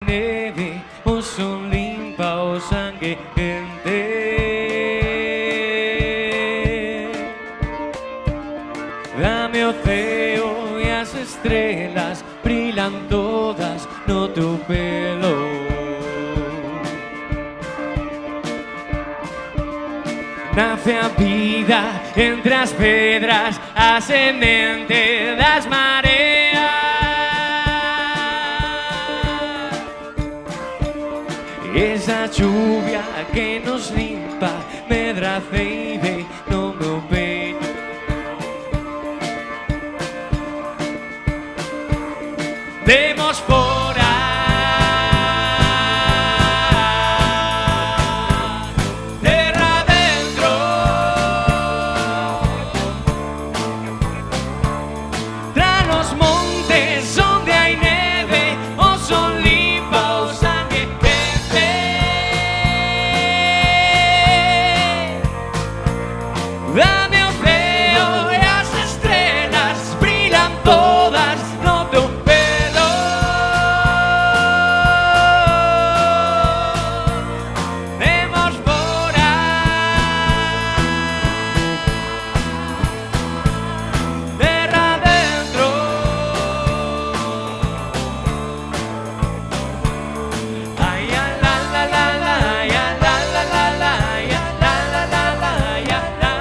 neve, o sol limpa o sangue quente. Dame o ceo e as estrelas brillan todas no teu pelo. Nace a vida entre as pedras, a semente das mareas. Esa chuvia que nos limpa, medra ceibe no meu peito. Demos fora terra dentro, tra los montes onde hai neve, o sol limpa o sangue quente. Dame o ceo e as estrelas brillan todas no teu pelo. Demos fora terra dentro. Ay, la la la la, ay, la la la la, ay, la la la la, ay, la.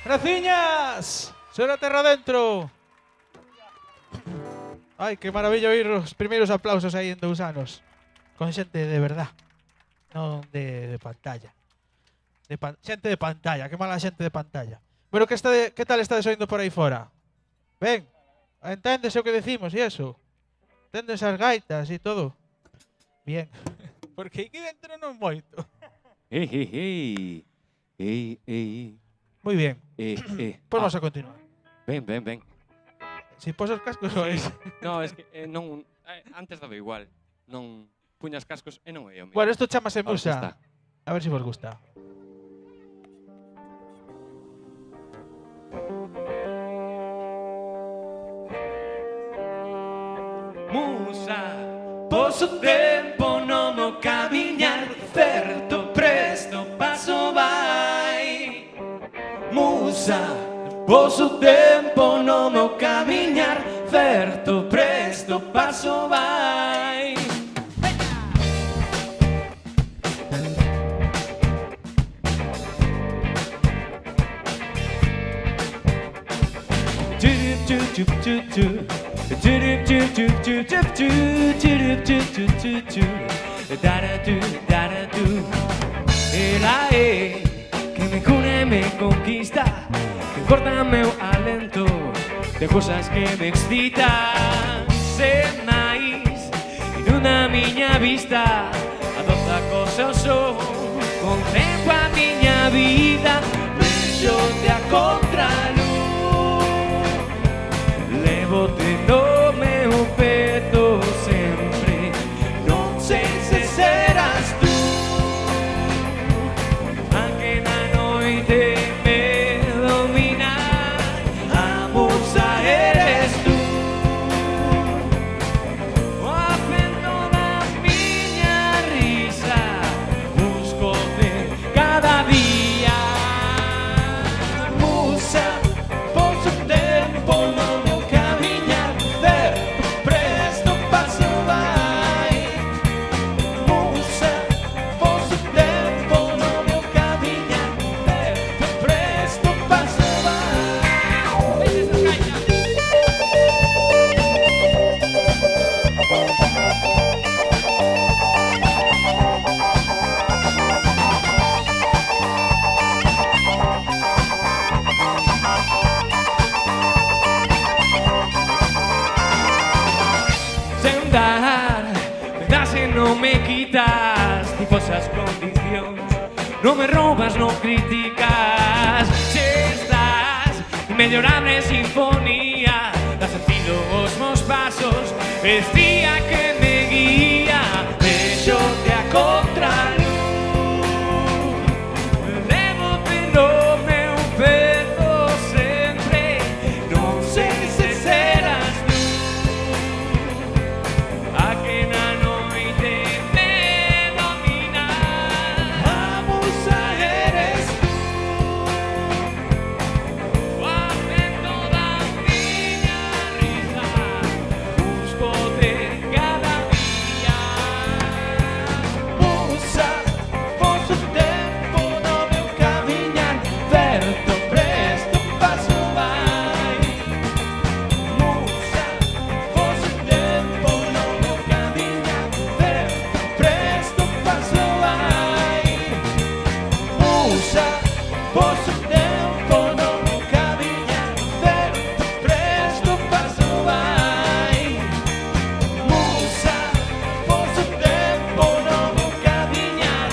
¡Graciñas! ¡Será terra dentro! Ai, que maravilla oír os primeiros aplausos aí en 2 anos. Con xente de verdad, non de pantalla. Xente de pantalla, que mala xente de pantalla. Bueno, que tal estades oindo por aí fora? Ben, enténdese o que decimos e eso? Enténdese as gaitas e todo? Bien, porque aquí dentro non moito. Ei. Moi bien, pois vamos a continuar. Ben. Si pos os cascos sois. No, es que non antes daba igual. Non puñas cascos e non é o mío. Bueno, isto chamase Ahora musa. está. A ver se vos gusta. Musa, poso tempo no mo camiñar, certo presto paso vai. Musa, poso tempo no mo camiñar, certo presto paso vai. Ela é que me cune e me conquista, que corta meu alento de cosas que me excitan. Sen máis, inunda a miña vista, adoza cosa o son, contemplo a miña vida, vexote a contraluz, levote no meu peto sempre, non sei se serás tú, aunque na noite me domina, a musa eres tú, o acento da miña risa, buscote cada día. Musa, contar, me das e non me quitas, tipo esas condicións, non me roubas, non criticas. Se estás mellorable sinfonía, dá sentido aos meus pasos, vestía que me guía, vexote a contraluz. Lévote no meu peto sempre, non sei se serás tú a que na noite me domina. A musa eres tú, o acento da miña risa, buscote cada día. Musa, vos o tempo no meu camiñar, certo presto paso vai. Musa, vos o tempo no meu camiñar, certo presto paso vai. Musa, vos o tempo no meu camiñar, certo presto paso vai. Musa, vos o tempo no meu camiñar,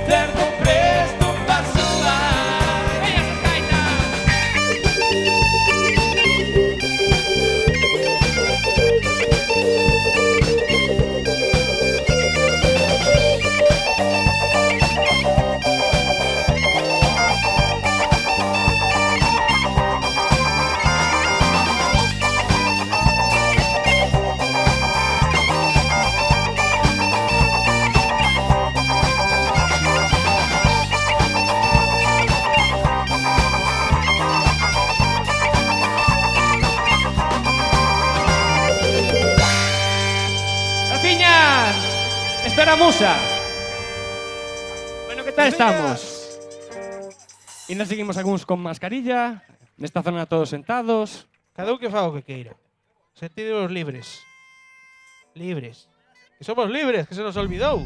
certo presto paso vai. Veña esa gaita. Graciñas, espera Musa. Bueno, ¿qué tal estamos? Y nos seguimos algúns con mascarilla, nesta zona todos sentados. Cada un que faga o que queira. Sentidos libres. Libres. Que somos libres, que se nos olvidou.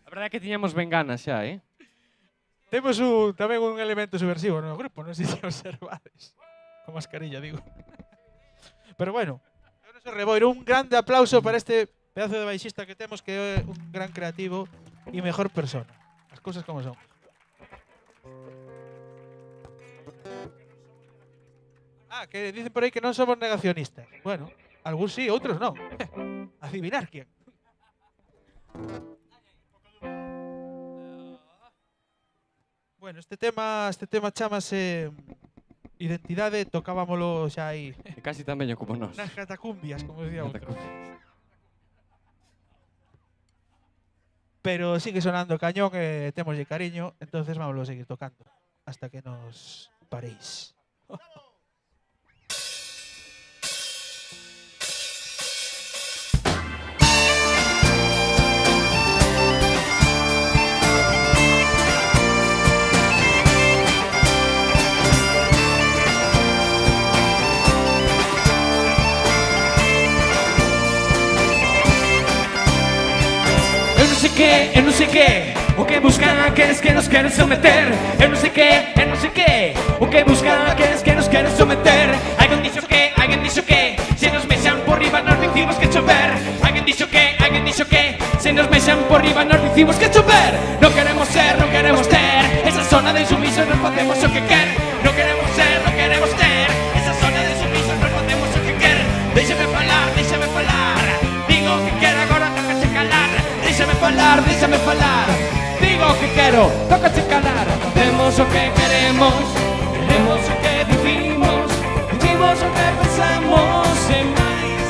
A verdade é que tiñamos ben ganas xa, Temos tamén un elemento subversivo no grupo, non sei se observades. Con mascarilla, digo. Pero bueno, eu non sei reboiro. Un grande aplauso para este pedazo de baixista que temos, que é un gran creativo e mejor persona. As cousas como son. Ah, que dicen por aí que non somos negacionistas. Bueno, algúns sí, outros non. Adivinar quién. Bueno, este tema chámase Identidade, tocábamolo xa aí E casi tan bello como nós. nas catacumbias, como decía outro. Pero sigue sonando cañón e temoslle cariño, entonces vámonos a seguir tocando hasta que nos paréis. Eu non sei que, o que buscan aqueles que nos queren someter. Eu non sei que, o que buscan aqueles que nos queren someter. Alguén dixo que, se nos mexan por riba nos dicimos que chover. Alguén dixo que, se nos mexan por riba nos dicimos que chover. Non queremos ser, non queremos ter esa zona de sumiso, nos facemos o que quer. Non queremos ser, non queremos ter esa zona de sumiso, nos facemos o que quer. Déixame falar, digo o que quero, agora tócache calar. Déixame falar, digo o que quero, tócache calar. Facemos o que queremos o que dicimos o que pensamos e máis.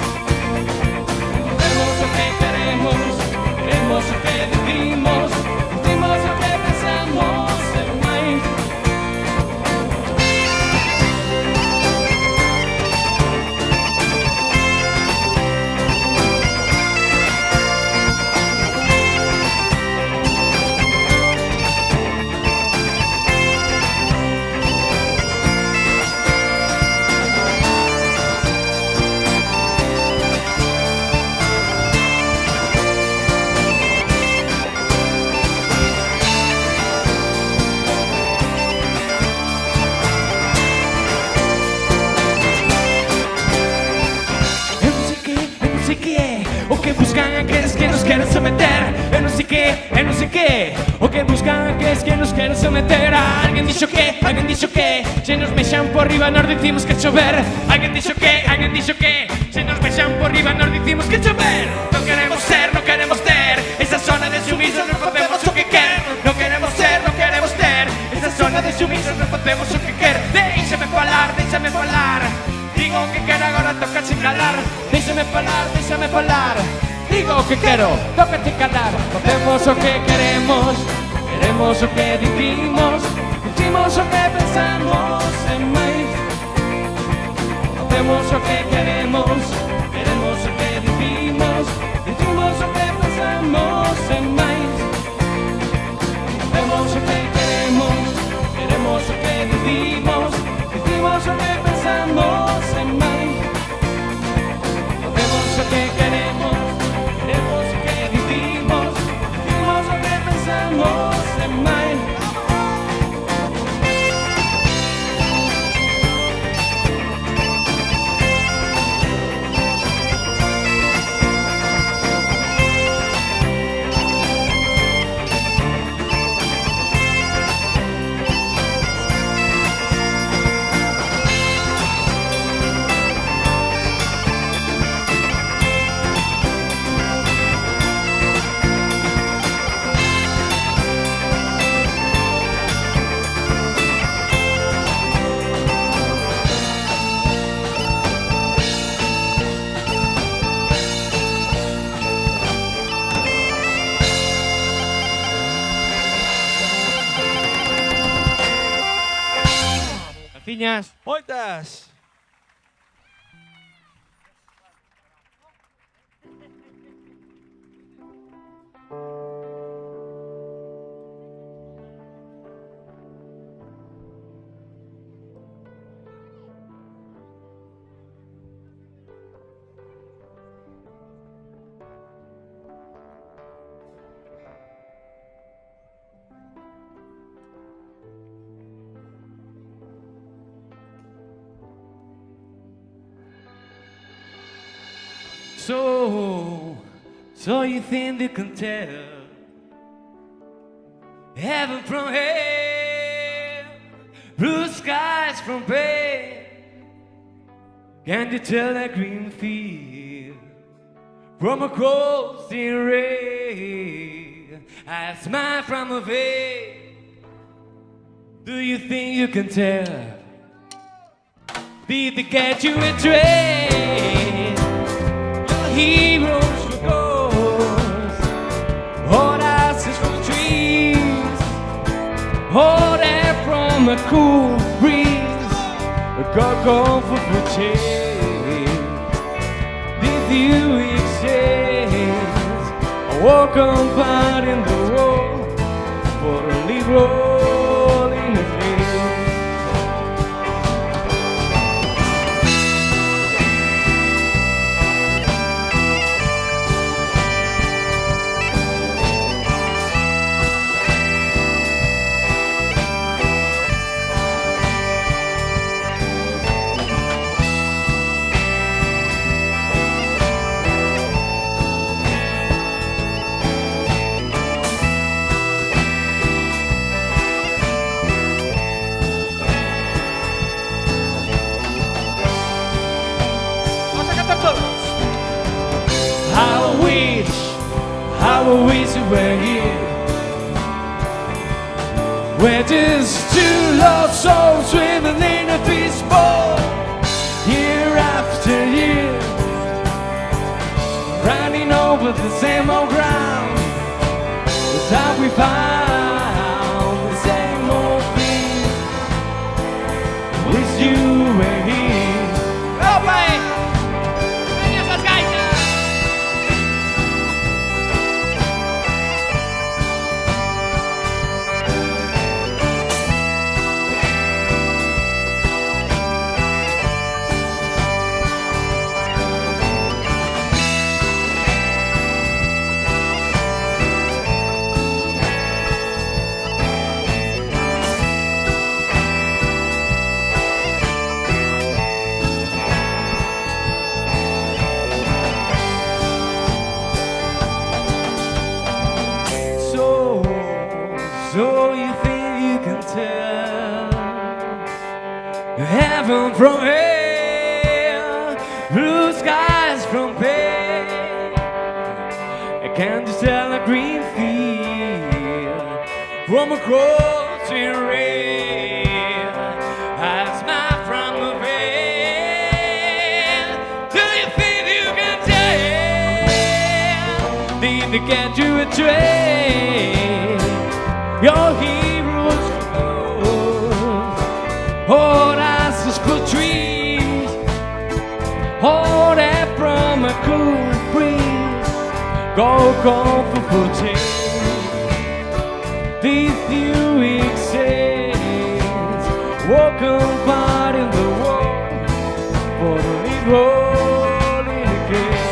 Facemos o que queremos o que dicimos o que pensamos e máis. someter e non si che o che buscan que es que nos queren someter. Alguien dicho que se nos mexan por riba nos dicimos que chover. Alguien dicho que se nos mexan por riba nos dicimos que chover. Non queremos ser, non queremos ter esa zona de sumisos, non facemos o que quer. Non queremos ser, non queremos ter esa zona de sumisos, non facemos o que quer. Déixame falar, déixame falar. Digo o que quero, agora toca sin calar. Déixame falar, déixame falar. Digo o que quero, toca sin calar. Facemos o que queremos, queremos o que dicimos, dicimos o que pensamos en máis. Facemos o que queremos, queremos o que dicimos, dicimos o que pensamos en máis. Facemos o que queremos, queremos o que dicimos, dicimos o que pensamos en máis. Facemos o que queremos, queremos o que dicimos, dicimos o que pensamos en máis. Graciñas. Moitas. So you think you can tell heaven from hell, blue skies from pale? Can you tell that green field from a cold steel rail? I smile from a veil. Do you think you can tell? Did they get you a train? Heroes for ghosts, hot asses from trees, hot air from a cool breeze, a cocoa for change. Did you exchange a walk on part in the road for a leaf roll in the field? How I wish you were here, where just two lost souls swimming in a fishbowl, year after year, running over the same old ground. That's how we found the same old thing. Wish you were here. Oh, boy! Ven esas gaitas! heaven from hell, blue skies from pale. Can't you tell a green field from a crossing rail? I smile from the veil. Do you think you can tell? Did they get you a train? Your heroes close, all asses for trees, all that from a cool breeze. Go for footing. These few exist. Walk apart in the world for the lead role in the game.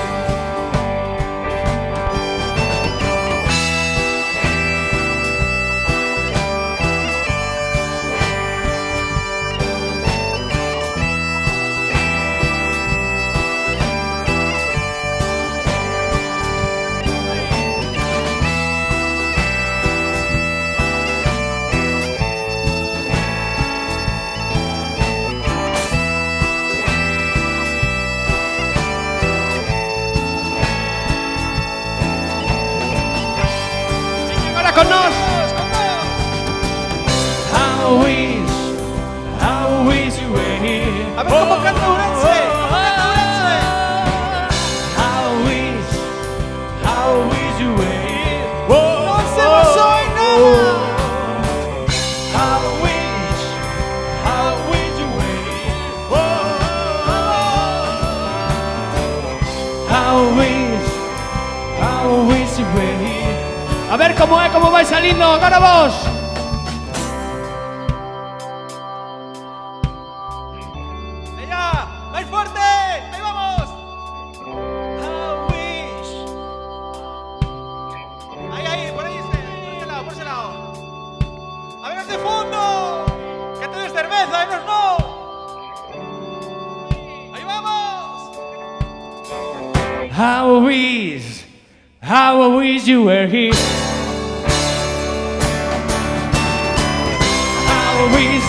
Con nos. How wish you were here. A ver cómo canta Ourense. How wish you were here. No hacemos hoy nada. How wish you were here. How wish you were here. A ver cómo vais saliendo, ahora vos. ¡Allá! ¡Más fuerte! ¡Ahí vamos! How wish. Ahí, por ahí, por ese lado. A ver, de fondo. Que te des cerveza, nos no. Ahí vamos. How I wish you were here. How I wish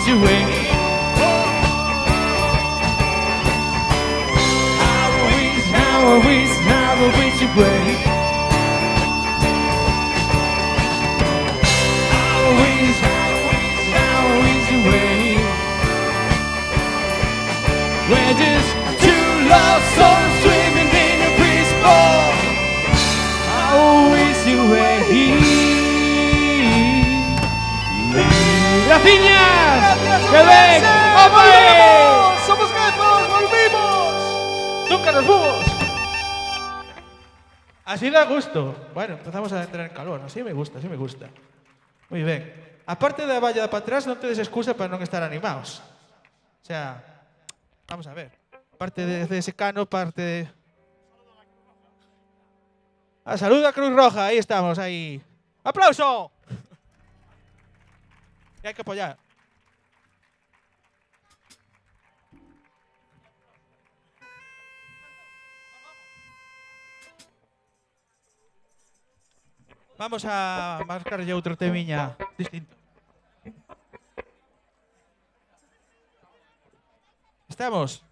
you were here. How I wish you were here. How I wish you were here. We're just two lost souls swimming in a breeze ball. How I wish you were here. ¡Graciñas! ¡Que ven! ¡Hombre! ¡Somos gatos! ¡Volvimos! ¡Nunca nos fuimos! Así da gusto. Bueno, empezamos a entrar en calor. Así me gusta, así me gusta. Muy bien. Aparte de la valla para atrás, non tedes excusa para non estar animados. O sea, vamos a ver. Aparte de ese cano, parte de... Saluda a Cruz Roja, ahí estamos, ahí. ¡Aplauso! Y hay que apoyar. Vamos a marcar ya outro temiña distinto. Estamos.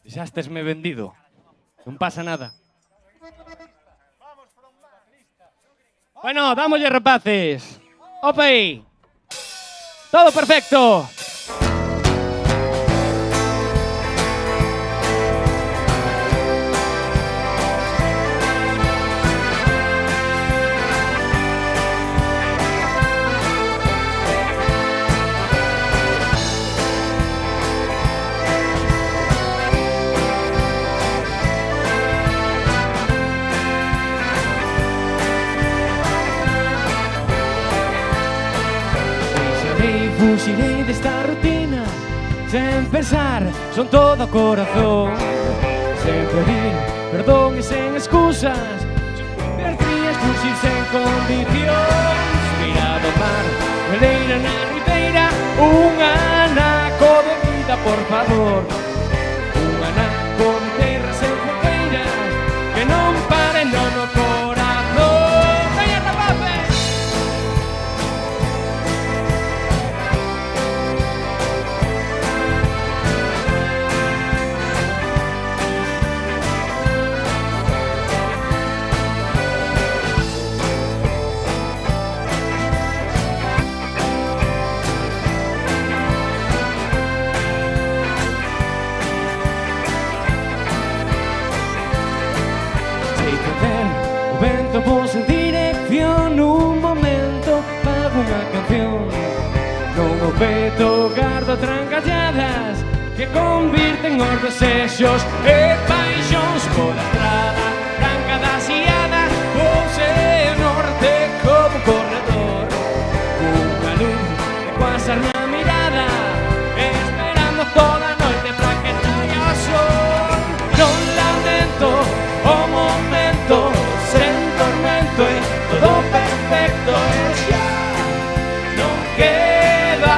Ya estesme vendido. Non pasa nada. Bueno, dámoslle, rapaces. Opa aí. Todo perfecto. Fuxirei desta rutina sen pensar, son todo corazón. Sen pedir perdón e sen excusas, sen frías, fuxir sen condicións. Mirado ao mar, veleira na ribeira, un anaco de vida, por favor. Un anaco de peto gardo trancalladas que convirten os desexos e paixóns pola estrada branca da xiada pouse norte como corredor cunha luz de cuasar na mirada esperando toda a noite pra que saia o sol non lamento o momento sen tormento e todo perfecto e xa non queda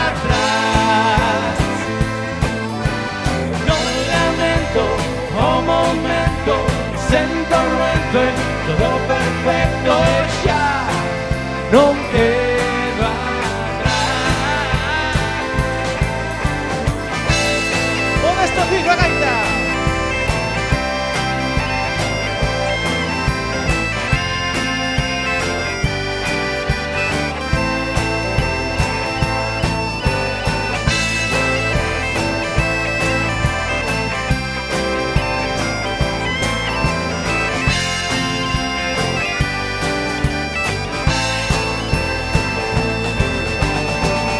atrás non lamento o momento sen tormento e todo perfecto e xa non queda atrás O Destornillo a gaita.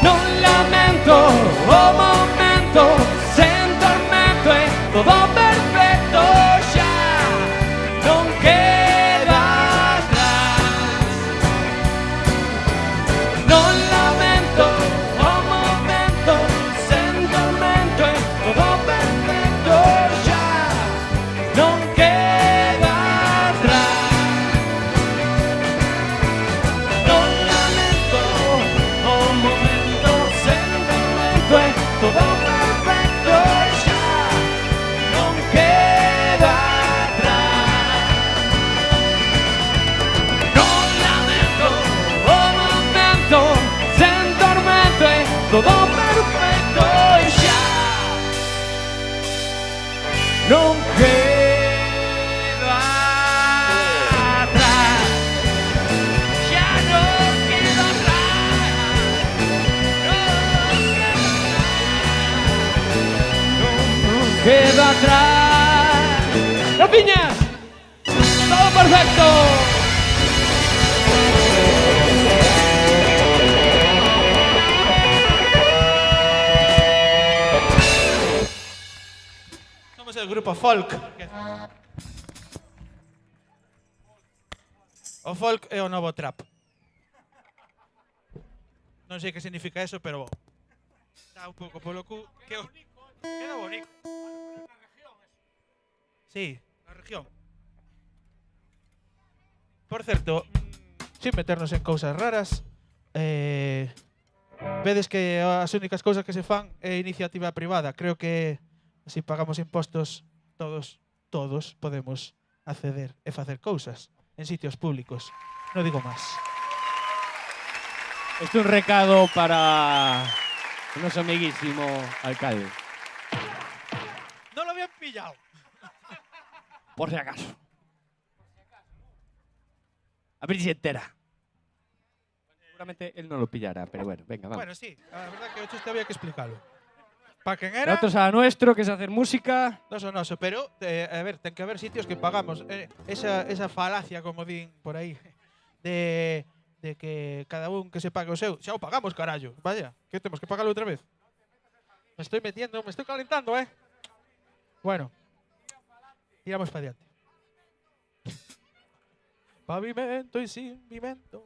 non lamento o momento sen tormento e todo perfecto xa non queda atrás non lamento o momento sen tormento e todo perfecto xa non queda atrás non lamento o momento sen tormento e todo perfecto xa non queda atrás non lamento o momento sen tormento e todo perfecto xa non queda atrás xa non queda atrás non queda atrás Rafiñas todo perfecto Somos el grupo folk. O folk é o novo trap. Non sei que significa eso, pero dá un pouco polo cu. Queda bonito. Sí, na región. Por certo, sin meternos en cousas raras, vedes que as únicas cousas que se fan é iniciativa privada. Creo que se pagamos impostos, todos podemos acceder e facer cousas en sitios públicos. Non digo máis. Este es un recado para o noso amiguísimo alcalde. Non lo habían pillado. Por si acaso. A ver si se entera. Seguramente él no lo pillará, pero bueno, venga, vamos. Bueno, sí, a verdad que o chiste había que explicarlo. Pa quen era, Nosotros a nuestro, que es hacer música. noso, pero, a ver, ten que haber sitios que pagamos. Esa falacia, como din por aí, de que cada un que se pague o seu. Xa o pagamos, carallo. Vaya, que temos que pagarlo outra vez. Me estoy metiendo, me estoy calentando, Bueno, tiramos para adiante. Pavimento e sin vimento.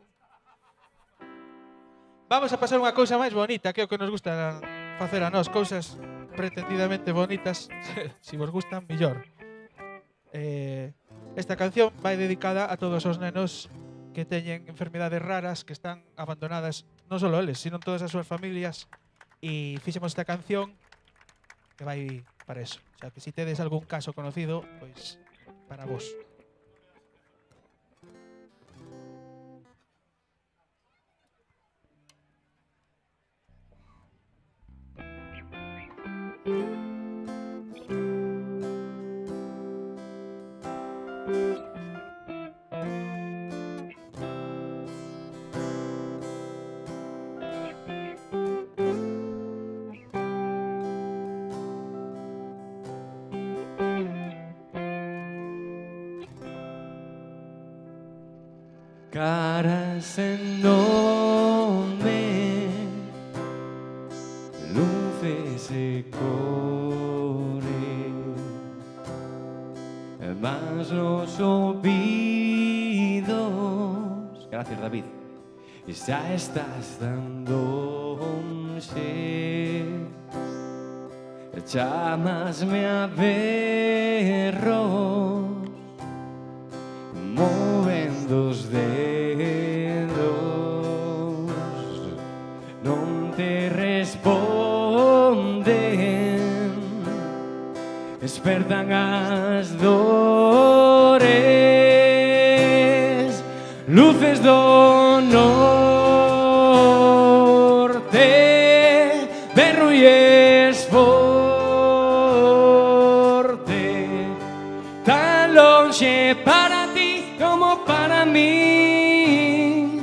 Vamos a pasar unha cousa máis bonita, que é o que nos gusta facer a nós, cousas pretendidamente bonitas. Si vos gustan, millor. Esta canción vai dedicada a todos os nenos que teñen enfermedades raras, que están abandonadas, non só eles, sino todas as súas familias. E fixemos esta canción que vai para eso. O sea, que si tedes algún caso conocido, pois para vos. Caras en nome corre, más los olvidos. Gracias, David. Ya estás dándose, llamasme a berros, movendo os dedos, non te responden, espertan as dores, luces do norte, berro y esforte, tan longe para ti como para mí,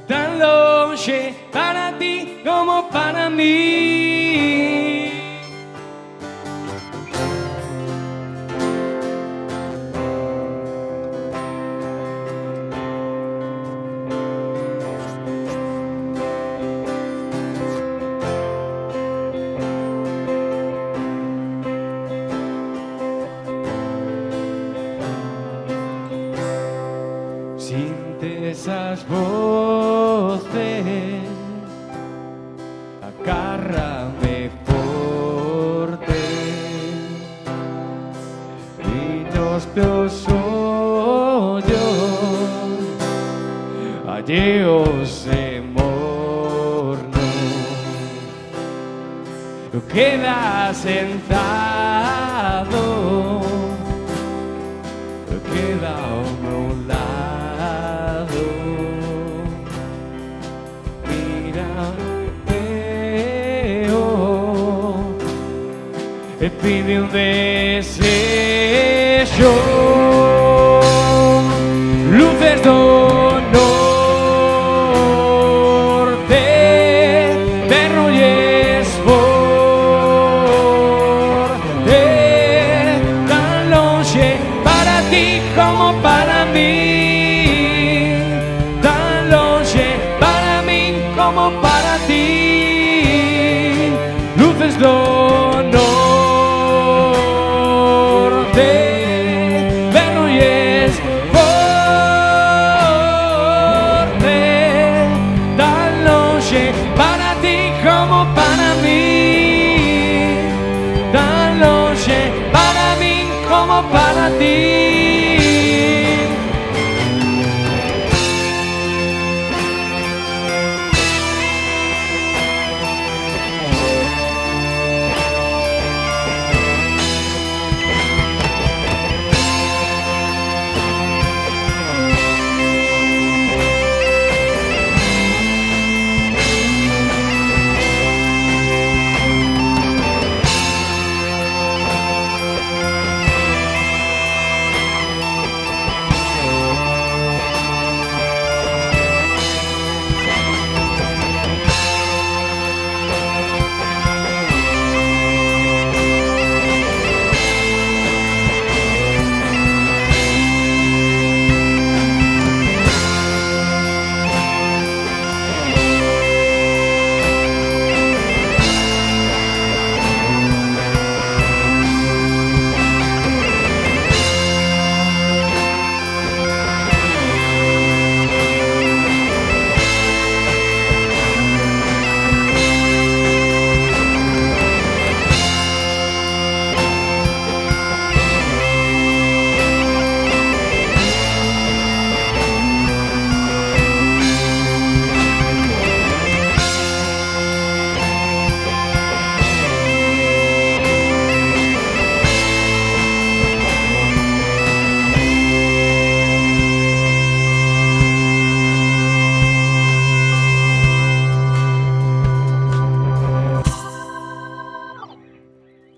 tan longe para ti como para mí. Esas voces, agárrame forte y los teus ollos alleos de morno queda sentado, queda ao meu lado. E pide un desejo, luces do norte, berro y esforte, tan longe para ti como para mí, tan longe para mí como para ti, luces do para ti.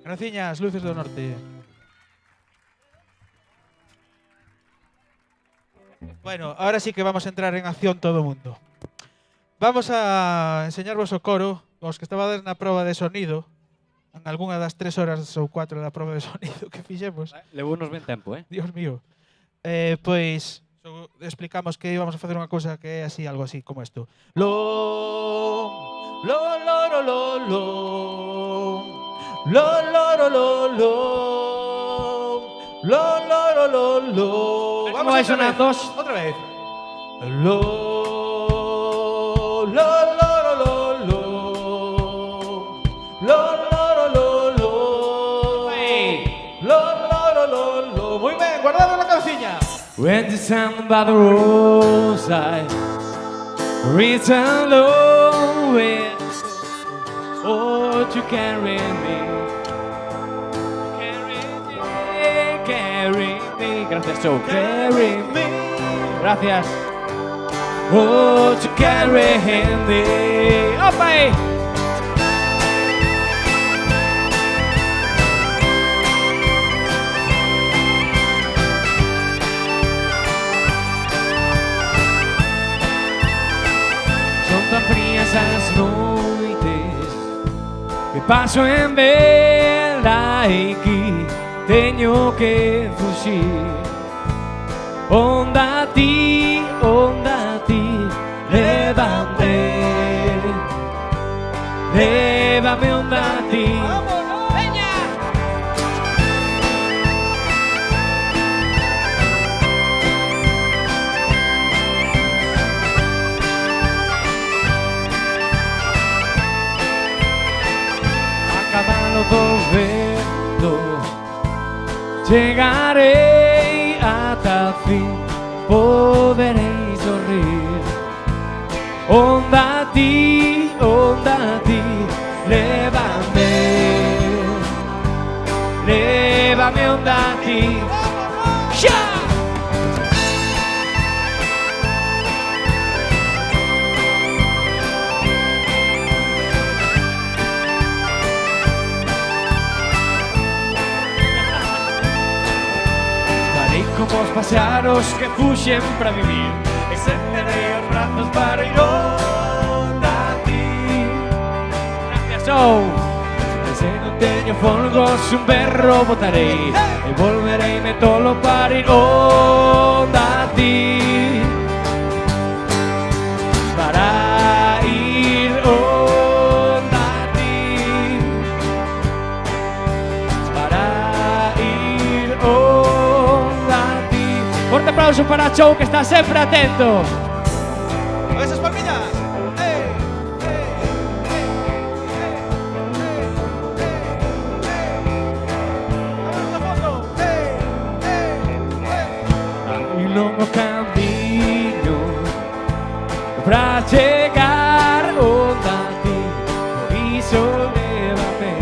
Graciñas, Luces do Norte. Bueno, ahora sí que vamos a entrar en acción todo o mundo. Vamos a enseñarvos o coro, os que estabades na proba de sonido, en algunha das 3 horas ou 4 da proba de sonido que fixemos. Levou nos ben tempo, Dios mío. Pois explicamos que íbamos a facer unha cousa que é así, algo así como isto. Lo, lo, lo, lo, lo, lo. Lo, lo, lo, lo, lo. Lo, lo, lo, lo, lo. Vamos a a sonar dos. Otra vez. Lo, lo, lo, lo, lo, lo. Lo, lo, lo, lo, lo. Lo, lo, lo, lo, lo. Muy bien, guardado la canción. When the sun by the roadside return low with oh to carry me. Carry me. Gracias, Joe. Carry me. Gracias. Oh, to carry me. ¡Opa! Son tan frías as noites que paso en vela e que teño que fuxir. Onda a ti, lévame, lévame onda a ti. ¡Vámonos! ¡Peña! A cabalo do vento chegarei ata fin, poderei sorrir. Onda a ti, lévame, lévame onda a ti. ¡Ya! Farei como os paxaros que fuxen para vivir. Extenderei os brazos para ir onda a ti. Gracias, Joe. E se non teño folgos un berro botarei e volvereime tolo para ir onda a ti. Para ir onda a ti. Para ir onda a ti. Forte aplauso para Joe, que está sempre atento. ¡A esas palmillas! Un longo camiño pra chegar onda a ti. Por iso lévame,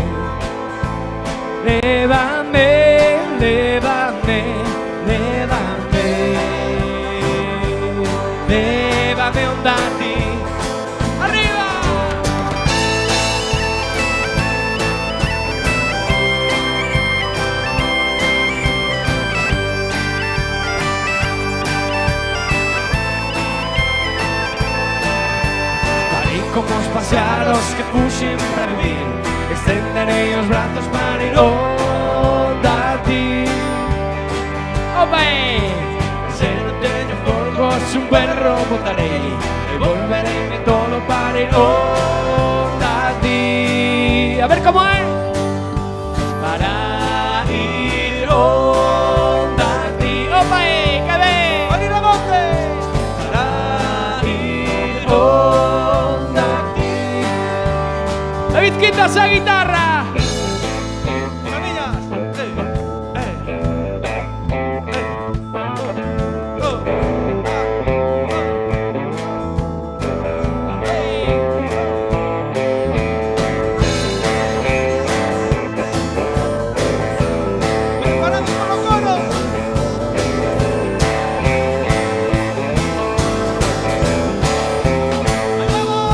lévame, lévame, lévame, lévame onda a ti. ¡Arriba! Como os paxaros que fuxen para vivir, estenderei os brazos para ir onda a ti. Opa! Se non teño folgos un berro botarei e volvereime todo para ir onda a ti. A ver como é. Para ir onda a ti. Opa! Que ben! ¡Vale la monte! Para ir onda a ti. David, quitas esa guitarra. ¡Palmillas! ¡Preparados con los coros! ¡Ahí vamos!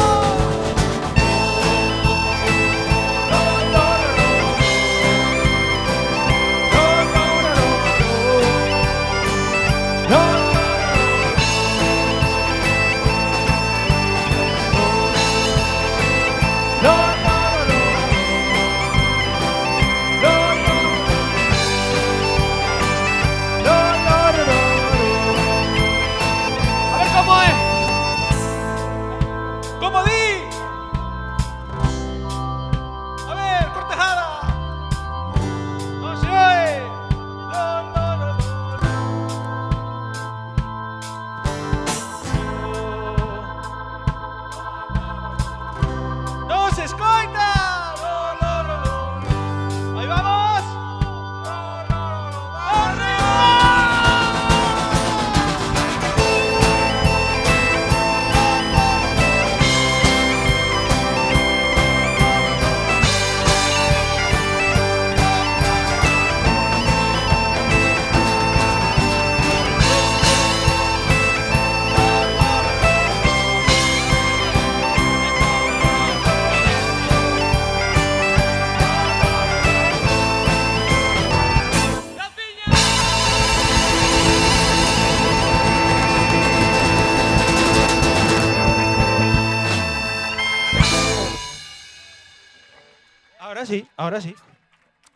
sí, ahora sí.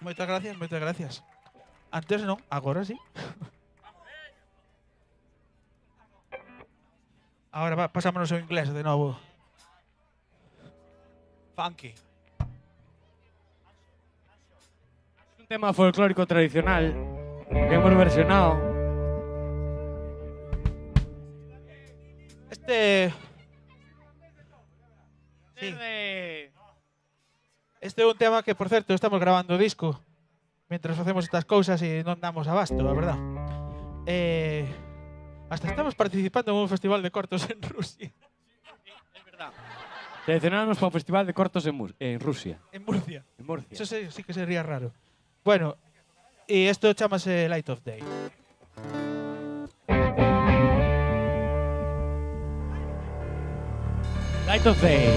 Moitas gracias, moitas gracias. Antes non, agora sí. Ahora pasámonos ao inglés de novo. Funky. Es un tema folclórico tradicional que hemos versionado. Sí. De- Este é un tema que, por certo, estamos grabando o disco mientras facemos estas cousas e non damos abasto, a verdad. Hasta estamos participando en un festival de cortos en Rusia. Es verdad. Seleccionados para un festival de cortos en Rusia. En Murcia. En Murcia. Eso sí que sería raro. Bueno, y esto chamase Light of Day. Light of Day.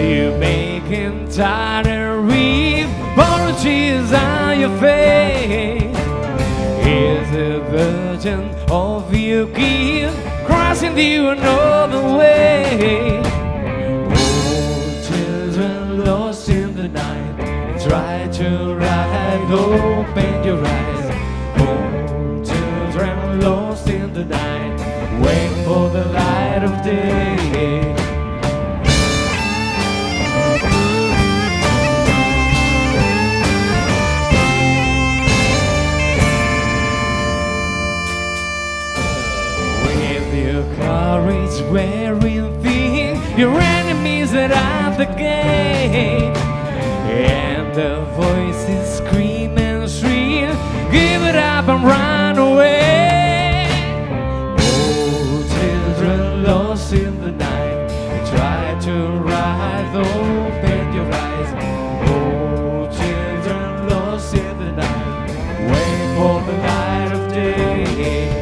You making tighter with apologies on your face. Is a virgin of your gift crossing you another way? Oh, children lost in the night, try to ride, open your eyes. Oh, children lost in the night, wait for the light of day. Your courage wearing thin, your enemies are at the gate, and the voices scream and shriek, give it up and run away. Oh, children lost in the night, try to rise, open your eyes. Oh, children lost in the night, wait for the light of day.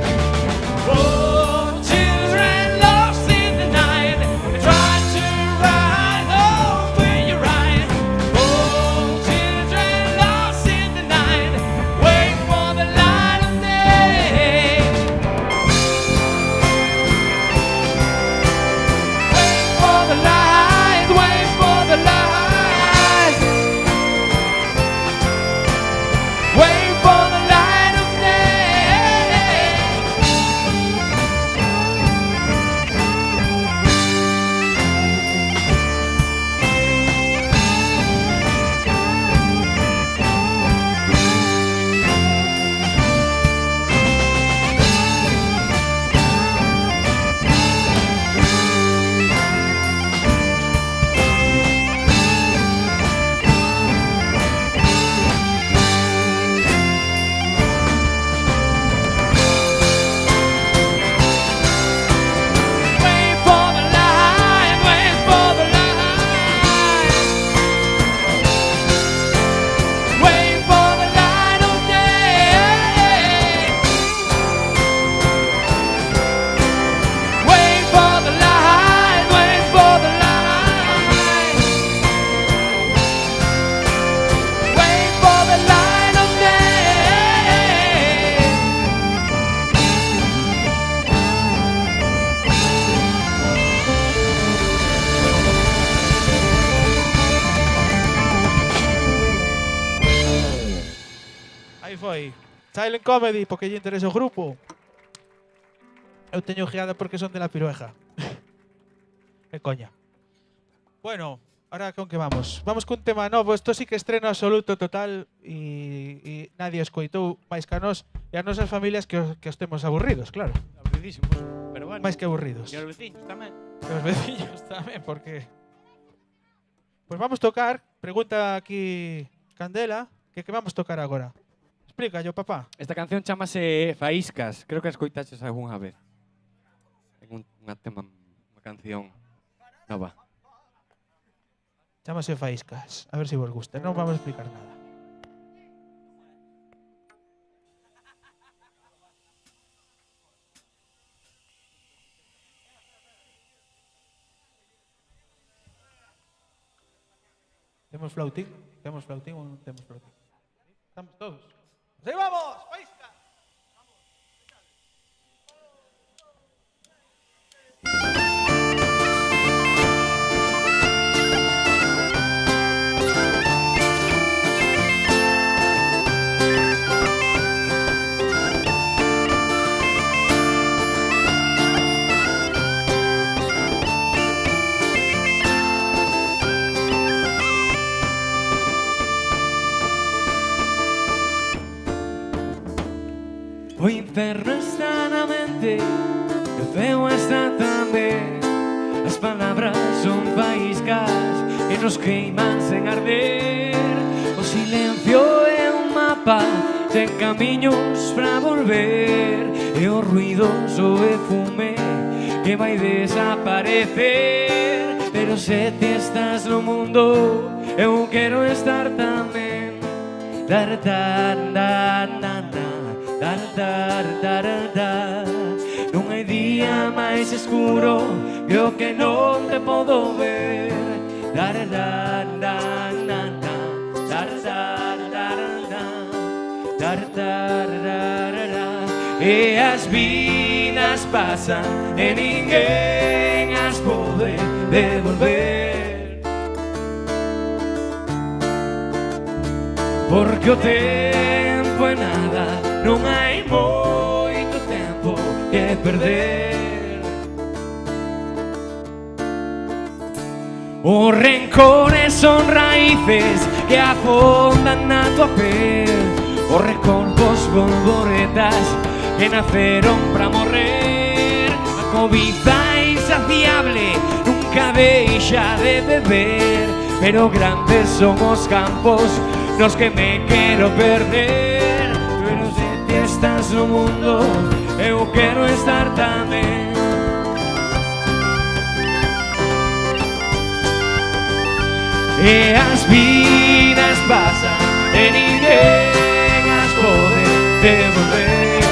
Oh, children lost in the night, try to rise, open your eyes. Oh, children lost in the night, wait for the light of day. Wait for the light, wait for the light. Wait for the light of day. Wait for the light, wait for the light. Wait for the light of day. Wait for the light, wait for the light. Wait for the light of day. Aí foi. Silent Comedy, porque lle interesa o grupo. Eu teño geada porque son de la Pirueja. Que coña. Bueno, ahora con que vamos? Vamos cun tema novo. Isto sí que estreno absoluto total e nadie escoitou máis que a nós e as nosas familias que os temos aburridos, claro. Aburridísimos, pero bueno. Máis que aburridos. E os veciños tamén. E os veciños tamén, porque... Pues vamos tocar, pregunta aquí Candela, que vamos tocar agora? Explícallo, papá. Esta canción chamase Faíscas. Creo que a escoitaches algunha vez. En unha canción nova. Chámase Faíscas. A ver si vos gusta. Non vamos a explicar nada. Temos flautín? Temos flautín ou non temos flautín? Estamos todos. ¡Sí, vamos! ¡Faísca! O inferno está na mente, o ceo está tamén. As palabras son faíscas e nos queiman sen arder. O silencio é un mapa sen camiños pra volver. E o ruido soe fume que vai desaparecer. Pero se ti estás no mundo, eu quero estar tamén. Dar, dar, dar, dar, dar. Dar, dar, dar, dar. Non hai día máis escuro que o que non te podo ver. Dar, dar, dar, dar, dar, dar, dar, dar, dar, dar, dar. E as vidas pasan e ninguén as pode devolver. Porque o tempo é nada, non hai moito tempo que perder. Os rencores son raíces que afondan na tua pel. Os recordos bolboretas que naceron pra morrer. A cobiza insaciable nunca deixa de beber. Pero grandes son os campos nos que me quero perder. Pero se ti estás no mundo, eu quero estar tamén. E as vidas pasan e ninguén as pode devolver.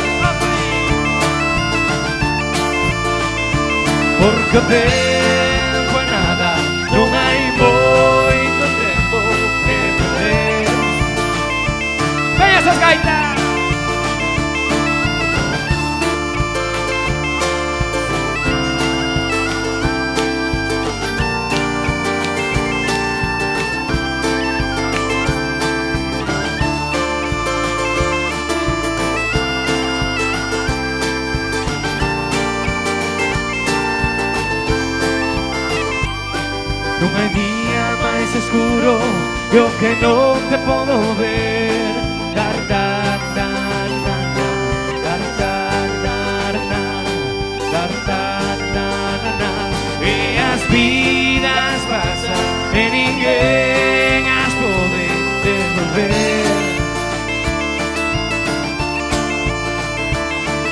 Porque o tempo é nada, non hai moito tempo que perder. ¡Veña esas gaitas! Non hai día máis escuro que o que non te podo ver. Dar, dar, dar, dar, dar, dar, dar, dar, dar, dar, dar. E as vidas pasan e ninguén as pode devolver.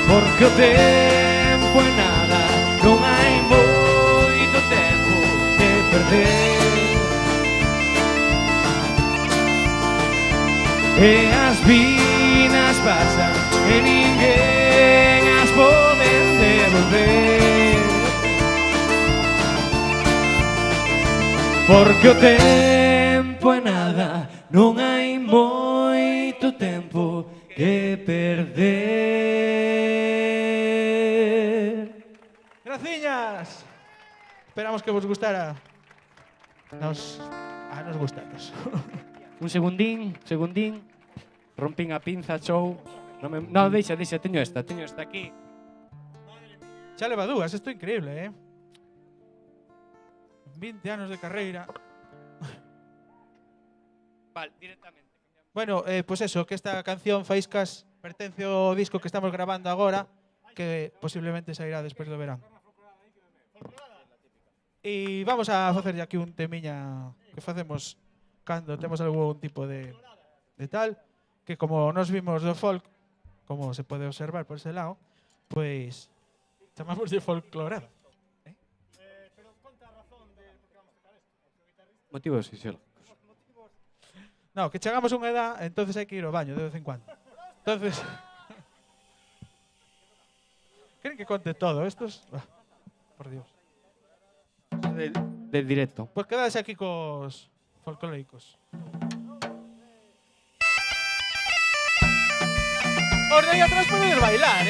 Porque o tempo é nada, non hai moito tempo que perder. E as vidas pasan e ninguén as poden devolver. Porque o tempo é nada, non hai moito tempo que perder. Graciñas. Esperamos que vos gustara. Nos gustanos. Un segundín. Rompín a pinza, show. No, deixa, teño esta aquí. Xa leva dúas, isto é increíble, 20 anos de carreira. Vale, directamente. Bueno, pues eso, que esta canción Faíscas pertence ao disco que estamos grabando agora, que posiblemente sairá despois do verán. E vamos a facer aquí un temiña que facemos cando temos algún tipo de tal, que como nos vimos do folk, como se pode observar por ese lado, pues chamamos de folclorado. Pero conta a razón de por que vamos tocar isto. Motivos fisiológicos. No, que chegamos a unha edad, entonces hai que ir ao baño de vez en cuando. Entonces, ¿queren que conte todo estos? Por Dios. Del directo. Pues quedades aquí cos folclóricos. Os de aí atrás podedes bailar,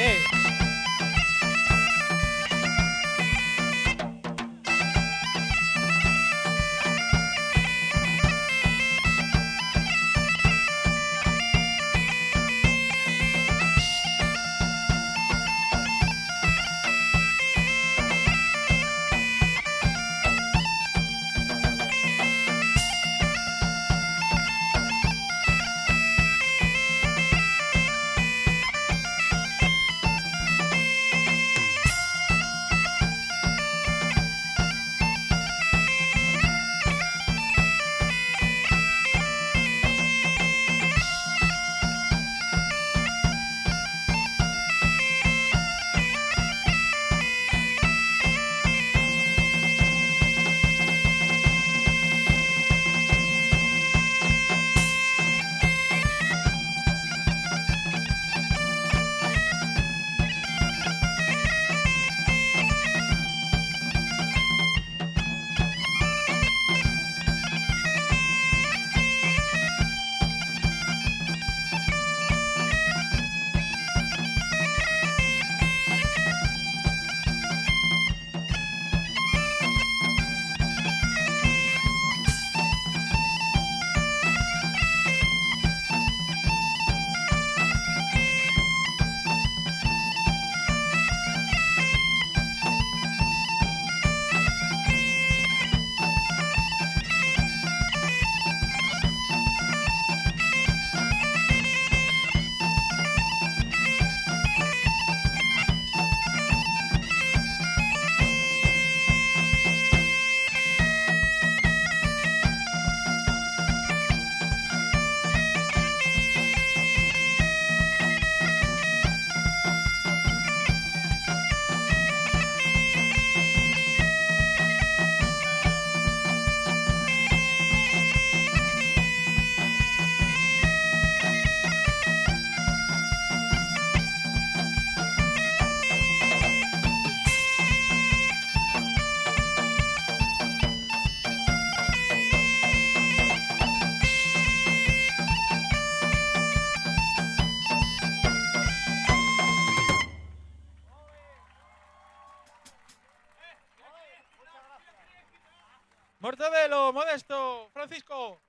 Mortadelo, Modesto, Francisco.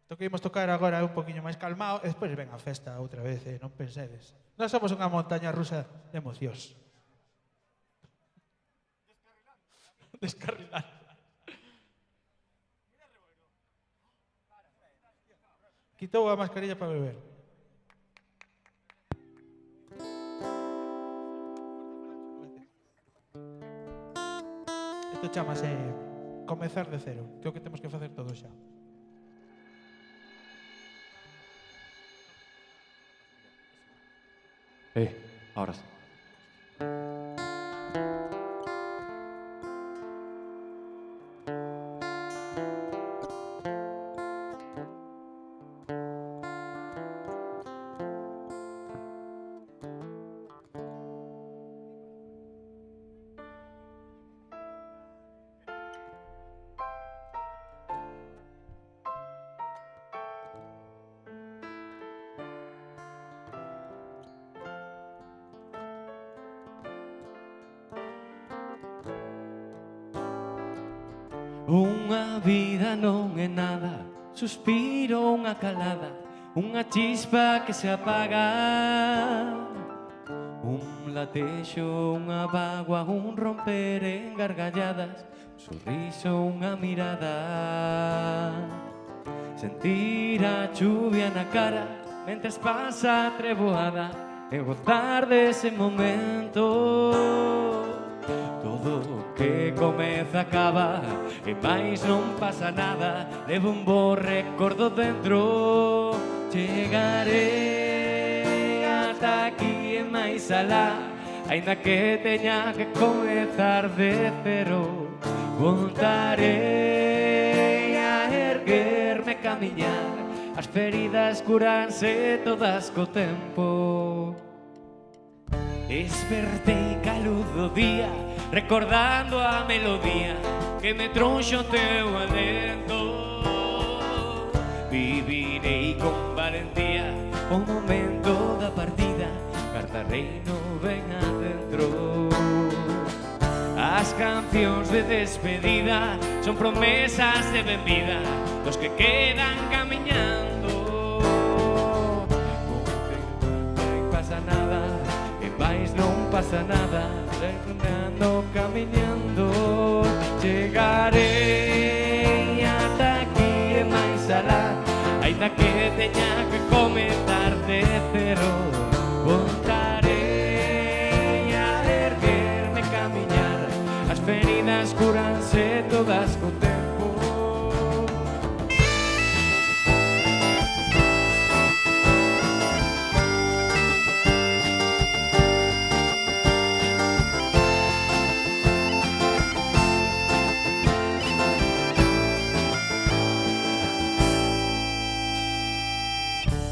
Isto que imos tocar agora é un poquinho máis calmado e despois ven a festa outra vez, non pensedes. Nós somos unha montaña rusa de emocións. Descarrilar. Quitou a mascarilla para beber. Isto chamase comezar de cero, que é o que temos que facer todos xa. Ahora sí. Unha vida non é nada, suspiro unha calada, unha chispa que se apaga. Un latexo, unha bagua, un romper en gargalladas, un sorriso, unha mirada. Sentir a chuvia na cara, mentres pasa a treboada, e gozar dese momento. Todo o que comeza acaba e máis non pasa nada, levo un bo recordo dentro. Chegarei ata aquí e máis alá, aínda que teña que comezar de cero. Voltarei a erguer camiñar, as feridas curanse todas co tempo. Despertei ca luz do día, recordando a melodía que me tronxo teu alento. Vivirei con valentía o momento da partida, guardarei no ben adentro. As cancións de despedida son promesas de benvida dos que quedan camiñando. Non pasa nada, e máis non pasa nada, recordando camiñando. Chegarei ata aquí e máis alá, aínda que teña que comezar de cero. Voltarei a erguerme, camiñar, as feridas curanse todas co tempo.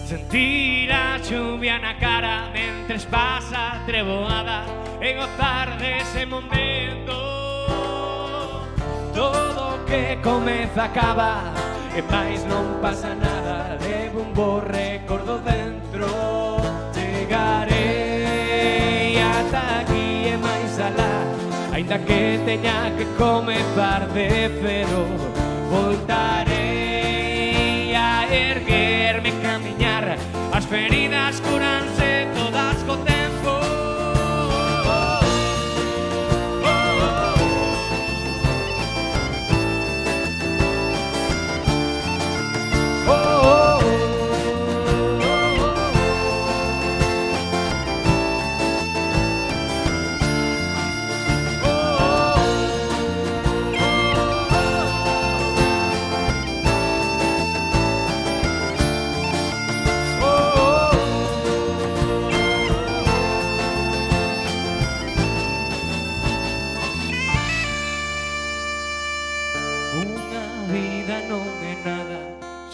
Sentir a chuvia na cara mentres pasa a treboada e gozar dese momento. Todo que comeza acaba e máis non pasa nada, levo un bo recordo dentro. Chegarei ata aquí e máis alá, aínda que teña que comezar de cero. Voltarei a erguerme, camiñar, as feridas curanse todas co tempo.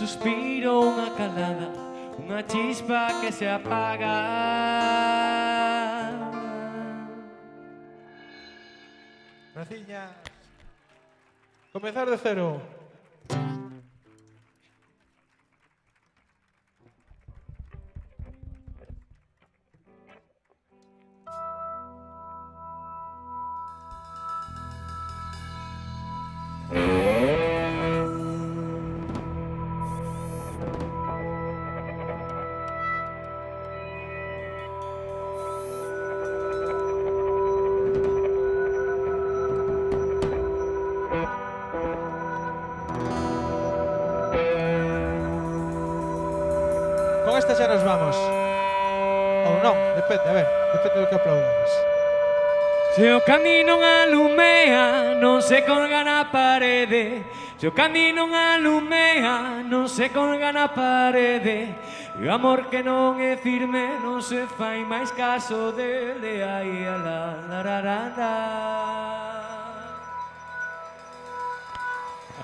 Suspiro, unha calada, unha chispa que se apaga. Graciñas. Comezar de cero. Con esta xa nos vamos. Ou non, depende, a ver, depende do que aplaudamos. Se o camiño non alumea, non se colga na parede. Se o camiño non alumea, non se colga na parede. E o amor que non é firme, non se fai máis caso dele. Ai, ala, la, la, la, la.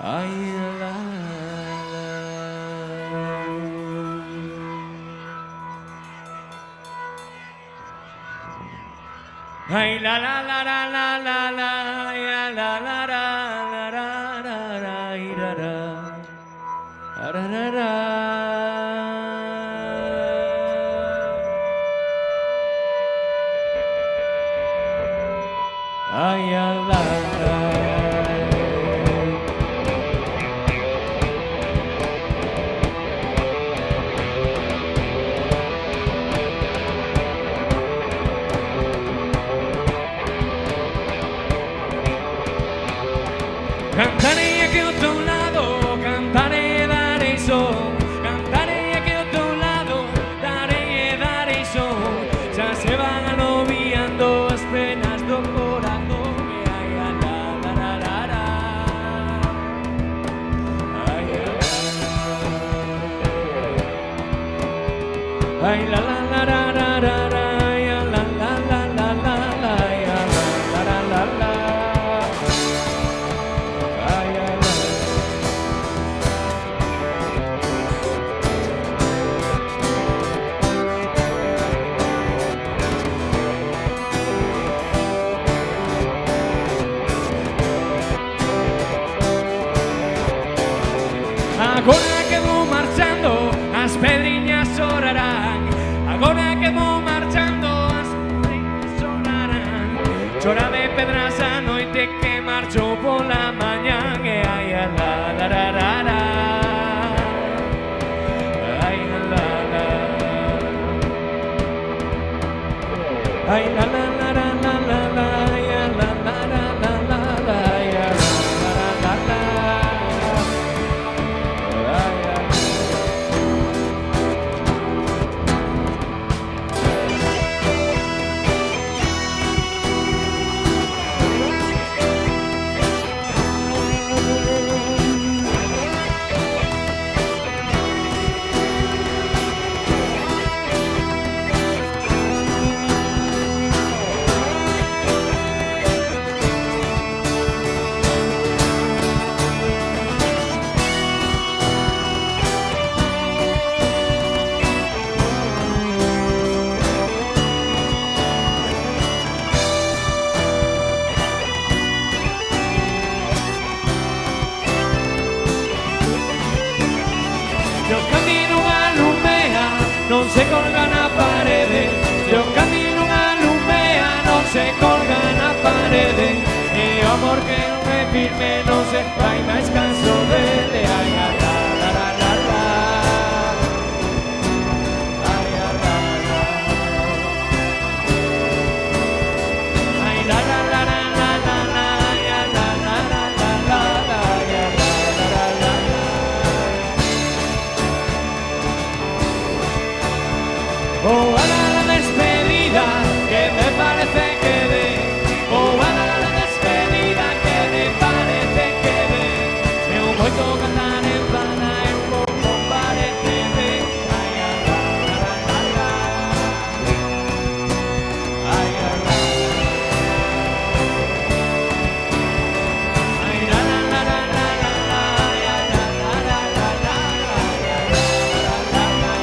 Ai, ala, ay la la la la la la la ya la la la la la la la ira ra ra ra ra ay la la. Cantarei aquí ao teu lado, cantarei e darei son. Cantarei aquí ao teu lado, darei e darei son. Xa se van anoviando as penas do corazón. Ai, la, la, la, la, la. Ai, la, la, la, la, la, la, la, la. Agora que vou marchando, as pedriñas chorarán. Agora que vou marchando, as pedriñas chorarán. Chora de pedras a noite que marcho pola mañán. E ai, a la la la la la. Ai, la la la. Ai, la la la la la la la. Ai, la la la la la la. Ai, la la la la la. Non se colga na parede, se o camino alumea, non se colga na parede. E o amor que non é firme non se fai máis canso dele. Ai, la la la la la la. Ai, la la la. Ai, la la la la la la la. Ai, la la la la la la. Ai, la la la la la. Oh, a la despedida que me parece que de. Oh, a la despedida que me parece que de. Eu moito cantar en vana e un pouco parece de. Ai, a la la la la. Ai, a la. Ai, la la la la la la la. Ai, a la la la la la. Ai, a la la la la.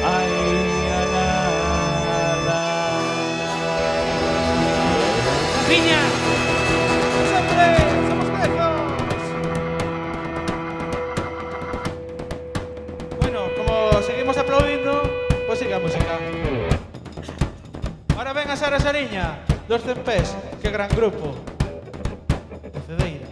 Ay, a la, la. ¡Piña! ¡Siempre! ¡Somos viejos! Bueno, como seguimos aplaudiendo, pues siga a música. Ahora ven a Sara Sariña, dos Cempés, qué gran grupo. De Cedeira.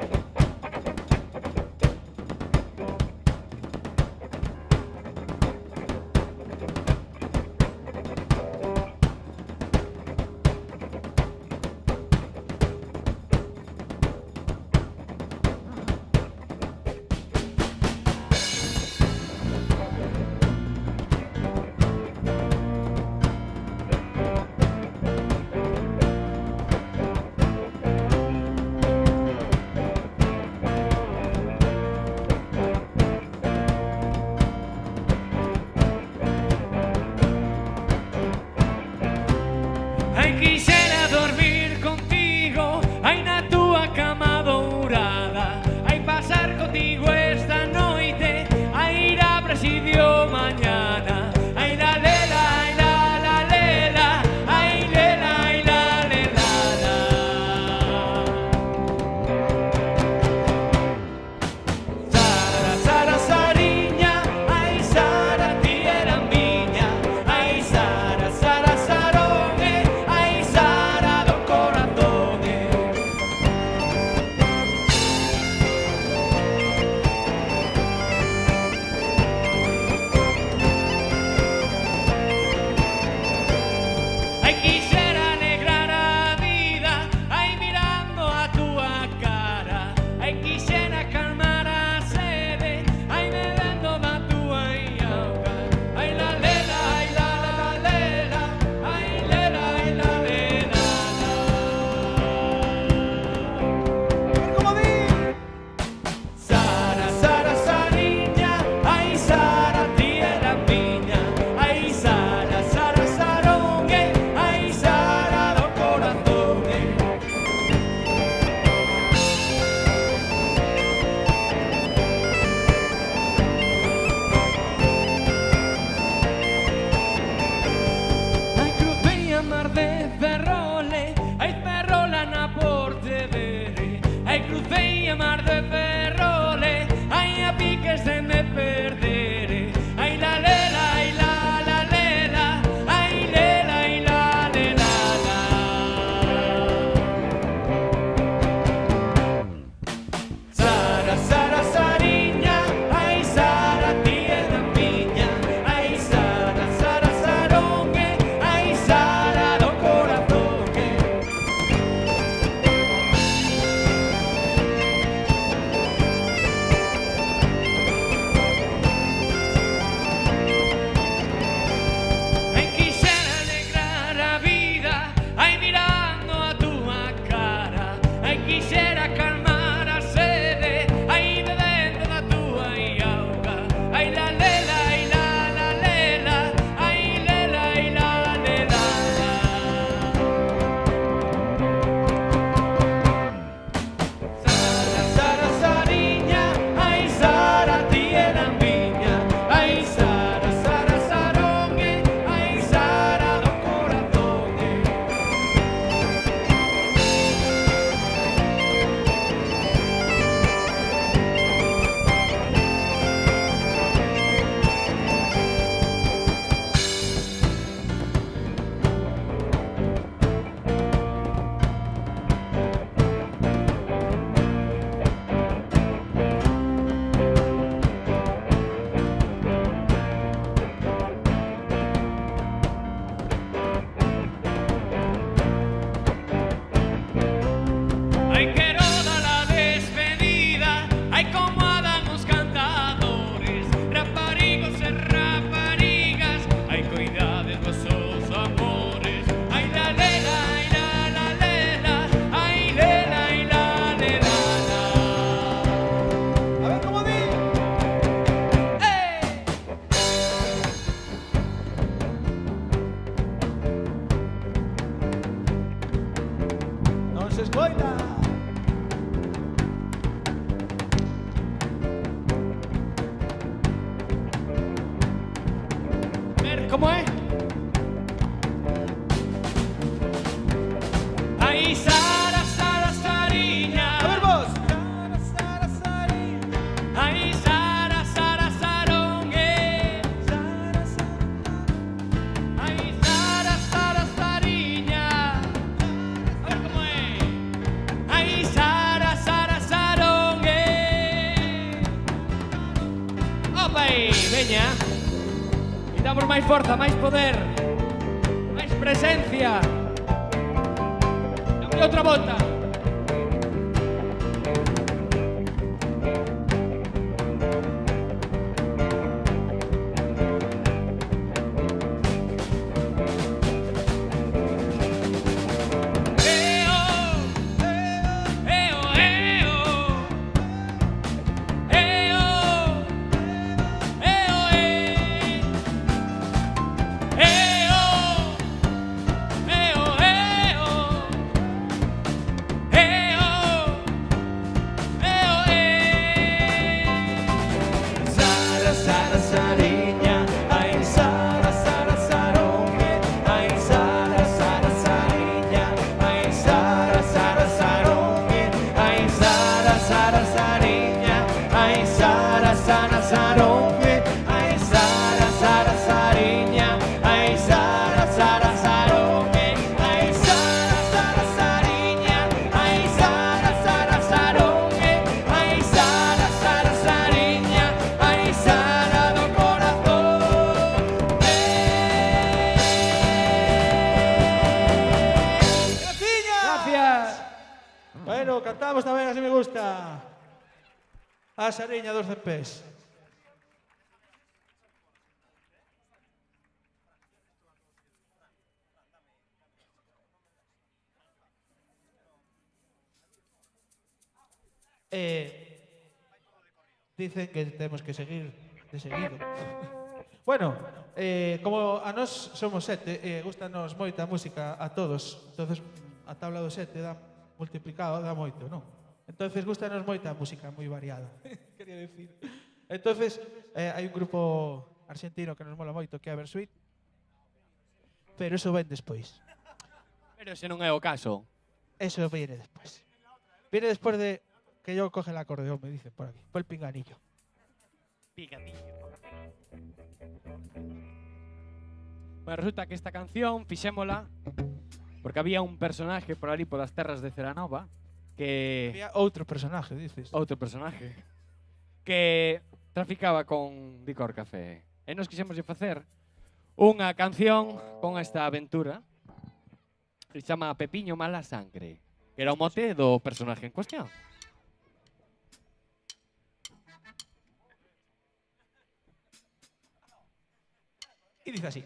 Sara do corazón que ai quixera alegrar a vida ai mirando a túa cara ai quixera calmar a sede ai bebendo da túa auga ai la lela ai la lela ai lela ai la lela Sara Sara Sariña ai Sara ti e la miña ai Sara Sara Sarongue ai Sara do corazón Ay, quiero dar la despedida, ay, como hagan os cantadores, raparigos e raparigas, ay, cuidades vosos amores, ay, la lela, ay, la lela, ay, lela, ay, la lela. A ver cómo di. Non se escoita. Ver cómo es. Ay, Sara, Sara, Sariña. A ver vos. Sara, Sara, Sariña. Ay, Sara, Sara, Sarongue. Sara, Sara. Ay, Sara, Sara, Sariña. A ver cómo es. Ay, Sara, Sara, Sarongue. Opa, aí, veña. E damos máis forza, máis poder, máis presencia. Dame outra volta. Sara, Sara, Sariña, ay, Sara, Sara, Sarongue, ay, Sara, Sara, Sariña, ay, Sara, Sara, Sarongue, ay, Sara, Sara, Sariña, ay, Sara, Sara, Sarongue, ay, Sara, Sara, Sariña, ay, Sara, Sara, Sarongue, ay, Sara, Sara, Sariña, ay, Sara, Sara, Sarongue, ay, Sara, Sara, Sariña, ay, Sara do corazón. Gracias. Bueno, cantamos tamén, así me gusta. A Sariña dos cepés. Dicen que temos que seguir de seguido. Bueno, como a nós somos 7, gustanos moita música a todos. Entonces, a tabla do 7 dá multiplicado, dá moito, non? Entonces, gustanos moita música moi variada. Quería decir. Entonces, hai un grupo argentino que nos mola moito, que é Versuit. Pero eso ven despois. Pero ese non é o caso. Eso viene despois. Viene despois de que yo coge el acordeón, me dicen por aquí. Por el pinganillo. Picadillo. Bueno, resulta que esta canción fixémola porque había un personaje por ali polas terras de Ceranova que... Había outro personaje, dices. Outro personaje que traficaba con licor café. E nos quixemos facer Unha canción con esta aventura que se chama Pepiño Mala Sangre, que era o mote do personaje en cuestión. Y dice así.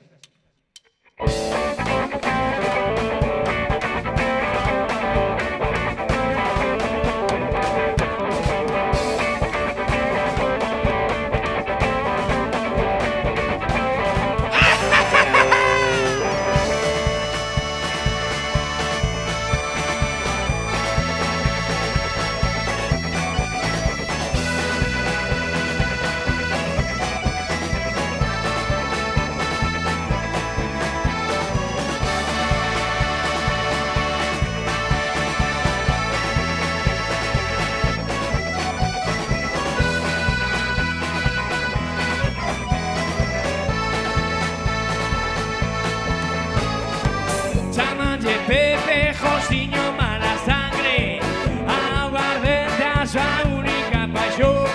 Chámanlle Pepe, Josiño, mala sangre, aguardente a súa única paixón,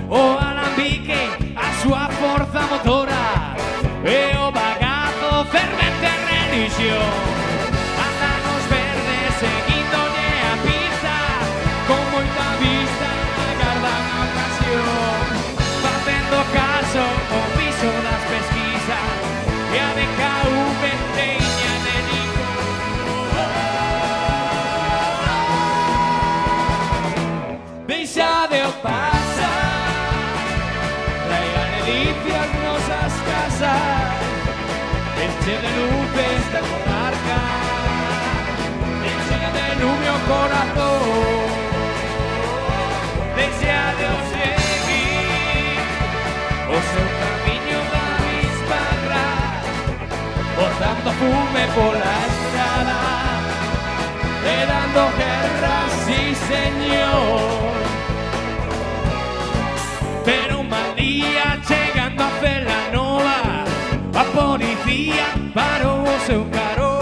o alambique, a súa forza motora, e o bagazo fervente religión. Andanos verdes seguíndolle a pista, con moita vista agardan a ocasión, facendo caso ao piso das pesquisas, e a BKV teña dedico. Deixa de o pasar, trae a Ledicia as nosas casas, enche de luz esta comarca, enche de lume o corazón, deixa de o seguir, o seu camiño da bisbarra, botando fume pola estrada, e dando guerra, sí señor. Pero un mal día chegando a Celanova, a policía parou o seu carón,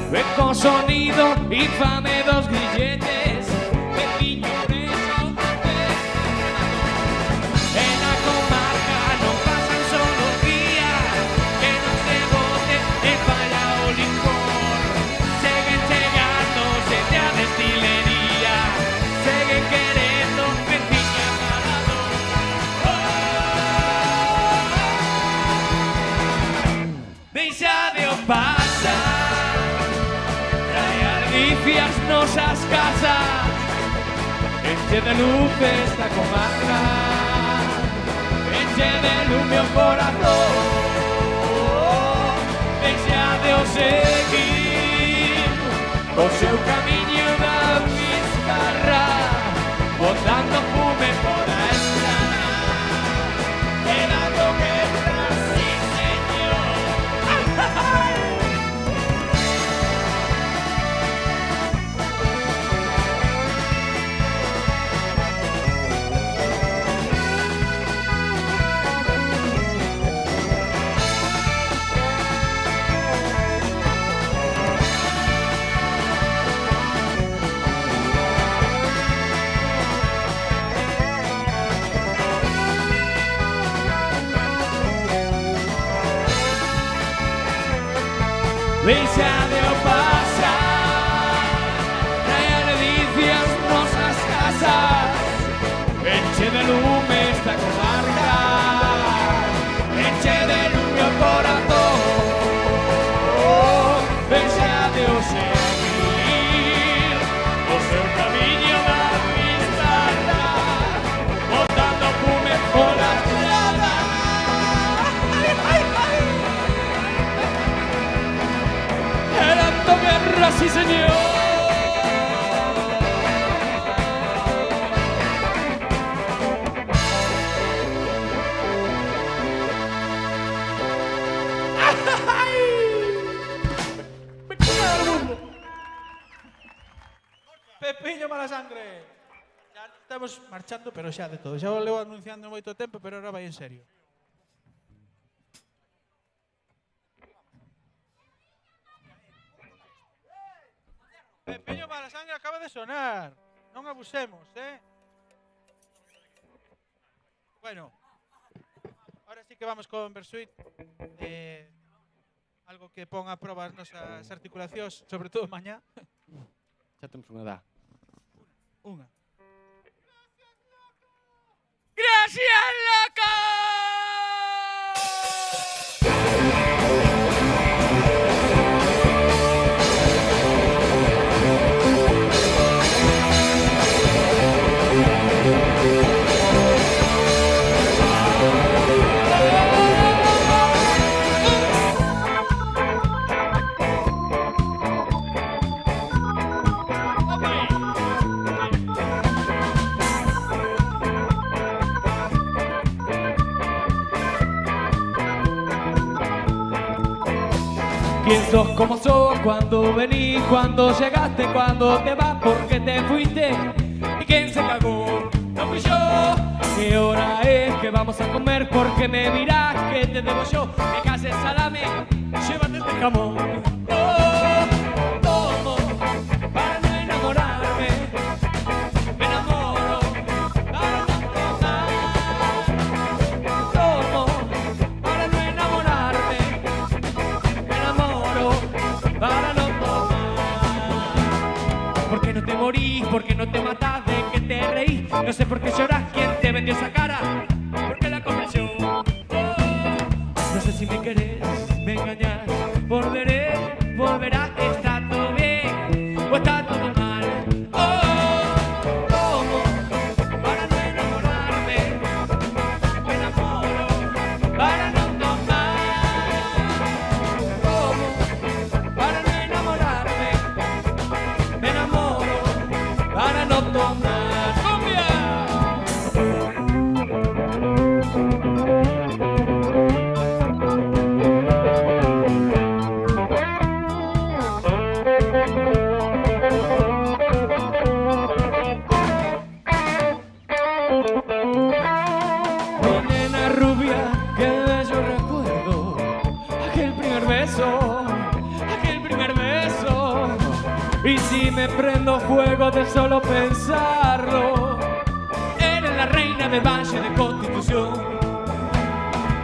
e co sonido infame dos grilletes, Pepiño preso, e na comarca non pasan só dos días que non se bote e falla o licor. Seguen chegando xente a destilería, seguen querendo Pepiña Malador. Deixa de o pasar, trae a Ledicia as nosas casas, enche de luz esta comarca, enche de lume o corazón, deixa de o seguir, o seu camiño da biscarra, botando fume pola estrada, e dando guerra, sí señor. Deixa de o pasar, trae a Ledicia as nosas casas, enche de lume esta comarca, enche de lume o corazón, deixa de o seguir, o seu camiño da bisbarra, botando fume pola estrada. Dando guerra, sí señor. Pepiño Mala Sangre. Ya estamos marchando, pero xa de todo. Xa o levo anunciando moito tempo, pero ahora vai en serio. Pepiño Mala Sangre acaba de sonar. Non abusemos, Bueno, ahora sí que vamos con Versuit. Algo que pon a proba as nosas articulacións, sobre todo mañá. Xa temos unha edad. Unha. Gracias, loco! ¿Quién sos, cómo sos, cuándo venís, cuándo llegaste, cuándo te vas, por qué te fuiste? ¿Y quién se cagó? No fui yo. ¿Qué hora es que vamos a comer? ¿Por qué me mirás? ¿Qué te debo yo? Me cases salame, llévate este jamón. Oh, tomo para no enamorarme. Me enamoro para no tomar. Tomo para no enamorarme. Me enamoro para no tomar. ¿Por qué no te morís? ¿Por qué no te matás? ¿De qué te reís? No sé por qué llorás. ¿Quién te vendió esa cara? ¿Por qué la compré yo? Oh, no sé si me querés, me engañás. Volverá, está todo bien o está todo mal. Oh, tomo para no enamorarme. Me enamoro para no tomar. Tomo para no enamorarme. Me enamoro para no tomar. ¡Cumbia! Mi nena rubia, qué bello recuerdo. Aquel primer beso. Y si me prendo fuego de solo pensarlo, eres la reina del Valle de Constitución.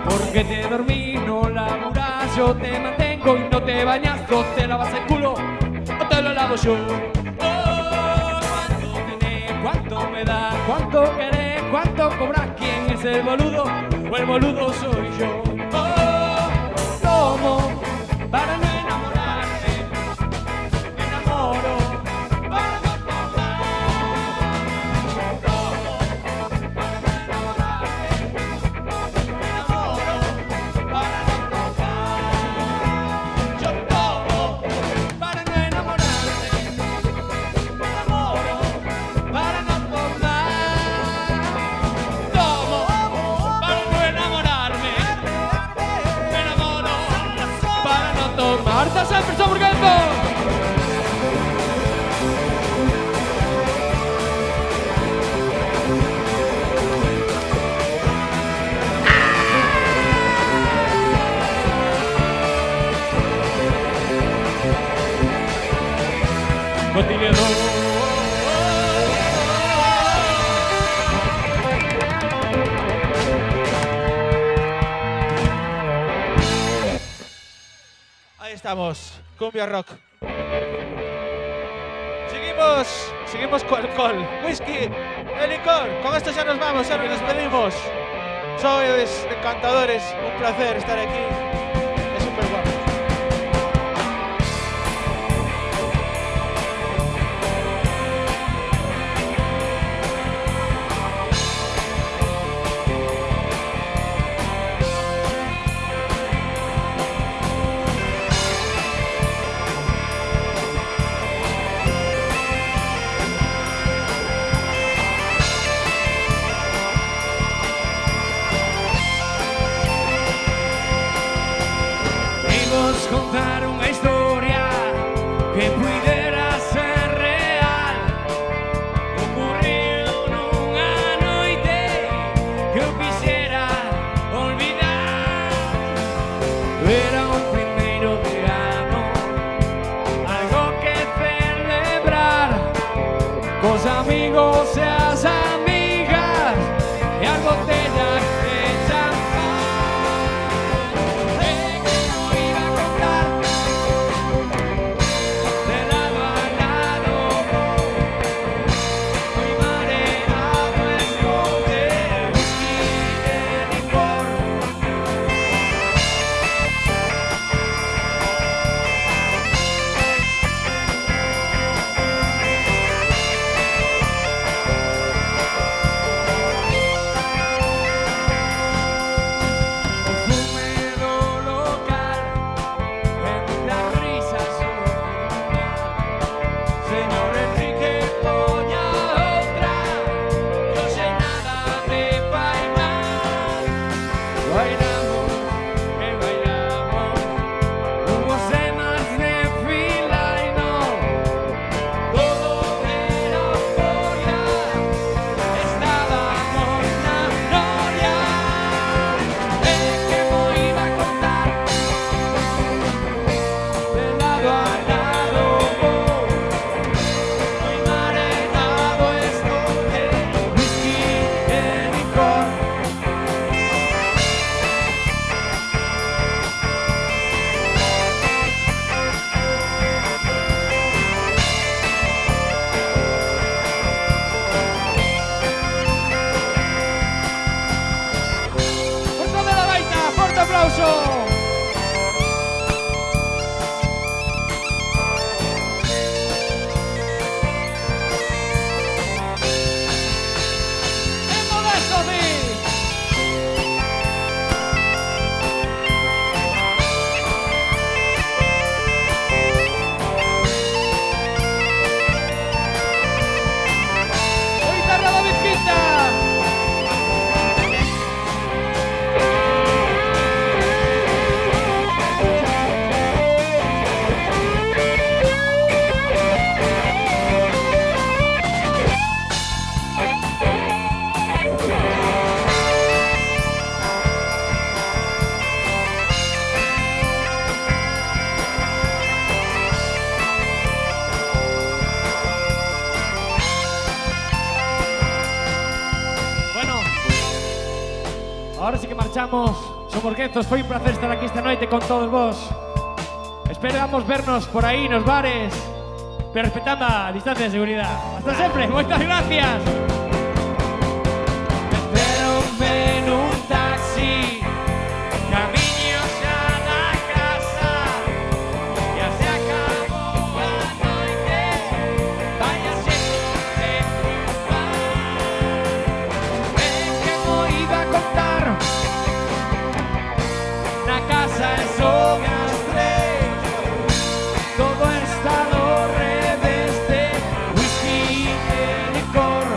Porque te dormís, no laburás, yo te mantengo y no te bañas, o te lavas el culo, o te lo lavo yo. Oh, ¿cuánto tenés? ¿Cuánto me das? ¿Cuánto querés? ¿Cuánto cobras? ¿Quién es el boludo? O el boludo soy yo. Oh, tomo para no enamorarme. Me enamoro para no tomar. Tomo para no enamorarme. Me enamoro para no tomar. Yo tomo para no enamorarme. Me enamoro para no tomar. Tomo para no enamorarme. Me enamoro para no tomar. ¡Está sempre Burguendo! Cotidiano. Ahí estamos, cumbia rock. Seguimos con alcohol, whisky, el licor. Con esto ya nos vamos, ya nos despedimos. Sois encantadores, un placer estar aquí. Es súper guapo. Contar unha historia que puidera ser real. Ocurriu nunha noite que eu quixera olvidar. Era un primeiro de ano, algo que celebrar cos amigos e as amigas e as botellas de champán. Que no iba a contar marchamos. Somos Guezos, foi un placer estar aquí esta noite con todos vos. Esperamos vernos por aí nos bares, pero respetando a distancia de seguridad. Hasta sempre, moitas gracias. Meteronme nun taxi, camiño xa da casa, ya se acabou a noite, vaya xeito de triunfar. Que mo iba a contar, na casa son as tres, todo está do revés de whisky e licor.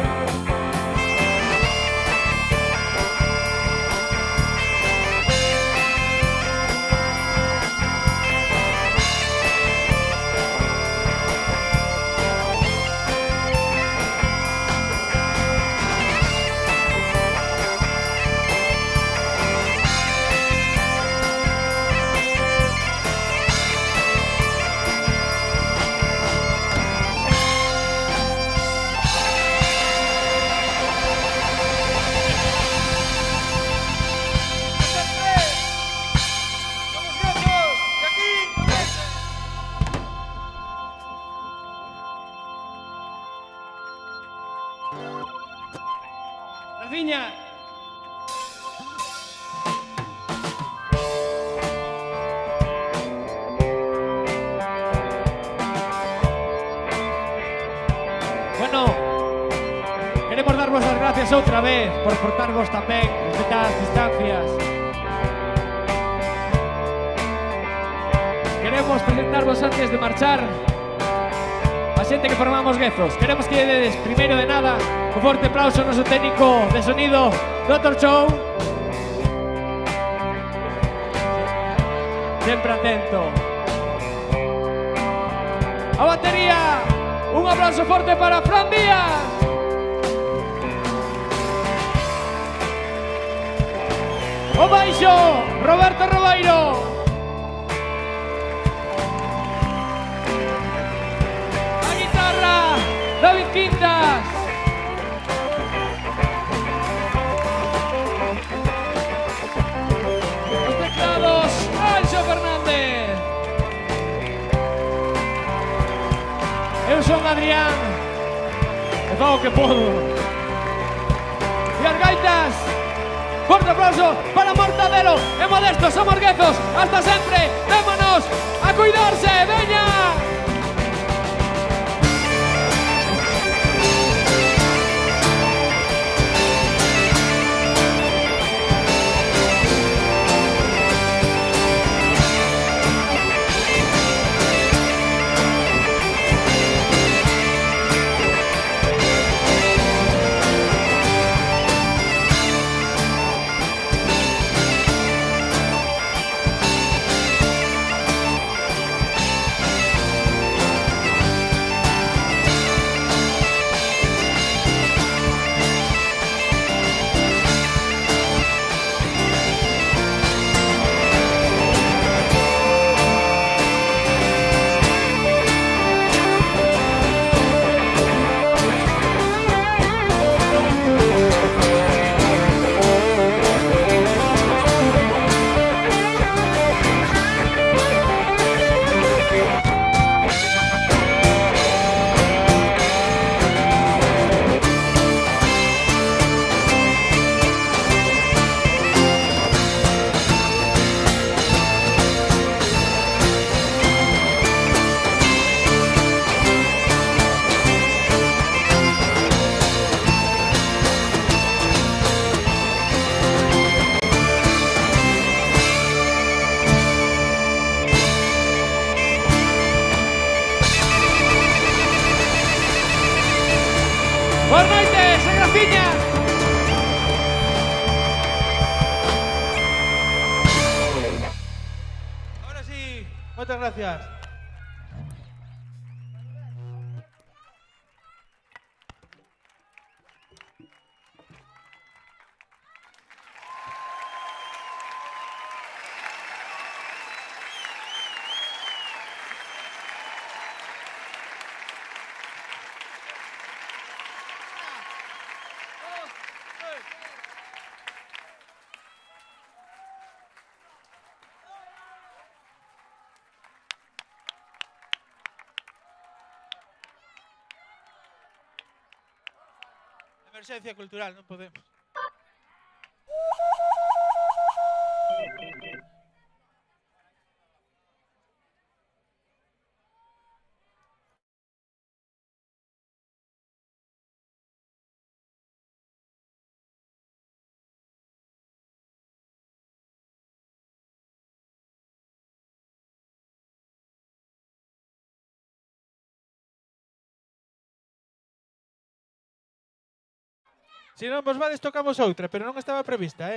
Rafiña. Bueno, queremos darvos as gracias outra vez por portarvos tamén, respetar as distancias. Queremos presentarvos antes de marchar a xente que formamos Guezos. Queremos que dedes, primeiro de nada, un forte aplauso ao noso técnico de sonido, Dr. Show. Sempre atento. A batería, un aplauso forte para Fran Díaz. O baixo, Roberto Robairo. A guitarra, David Quintas. Os teclados, Anxo Fernández. Eu son Adrián e fago o que podo. E as gaitas, forte aplauso para Mortadelo e Modesto. Somos Guezos, hasta sempre. Vémonos a cuidarse, veña. Boas noites, e graciña. Ahora sí, muchas gracias. emerxencia cultural, non podemos. Se non vos vades tocamos outra, pero non estaba prevista,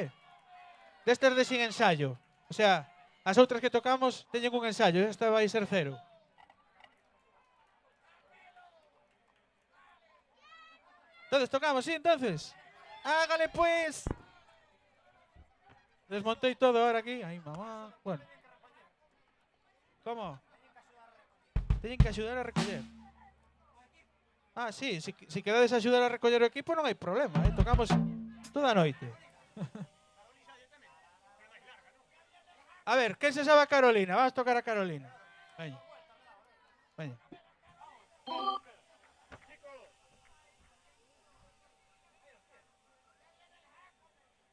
Destas de sin ensayo. O sea, as outras que tocamos teñen un ensayo, esta vai ser cero. Entonces tocamos, sí, entonces. Hágale pues. Desmontei todo ahora aquí. Ay, mamá. Bueno. ¿Cómo? Teñen que axudar a recoller. Ah, sí, si quedades a axudar a recoller o equipo non hai problema, tocamos toda a noite. A ver, quen se sabe a Carolina? Vas a tocar a Carolina. Veña. Veña.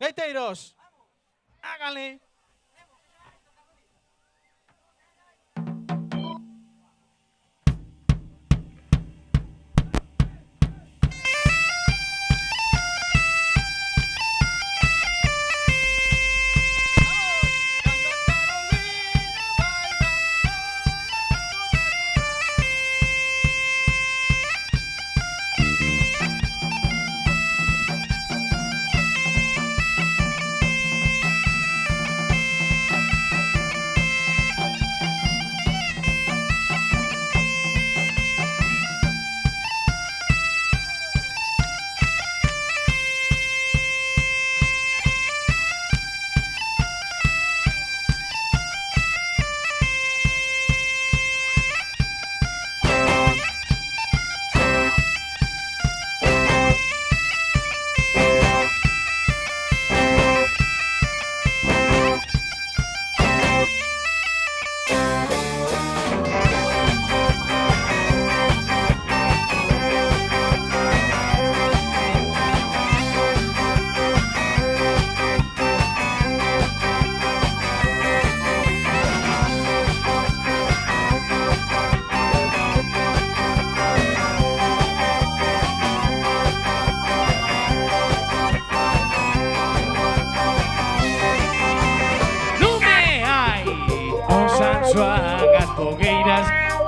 Gaiteiros, háganle.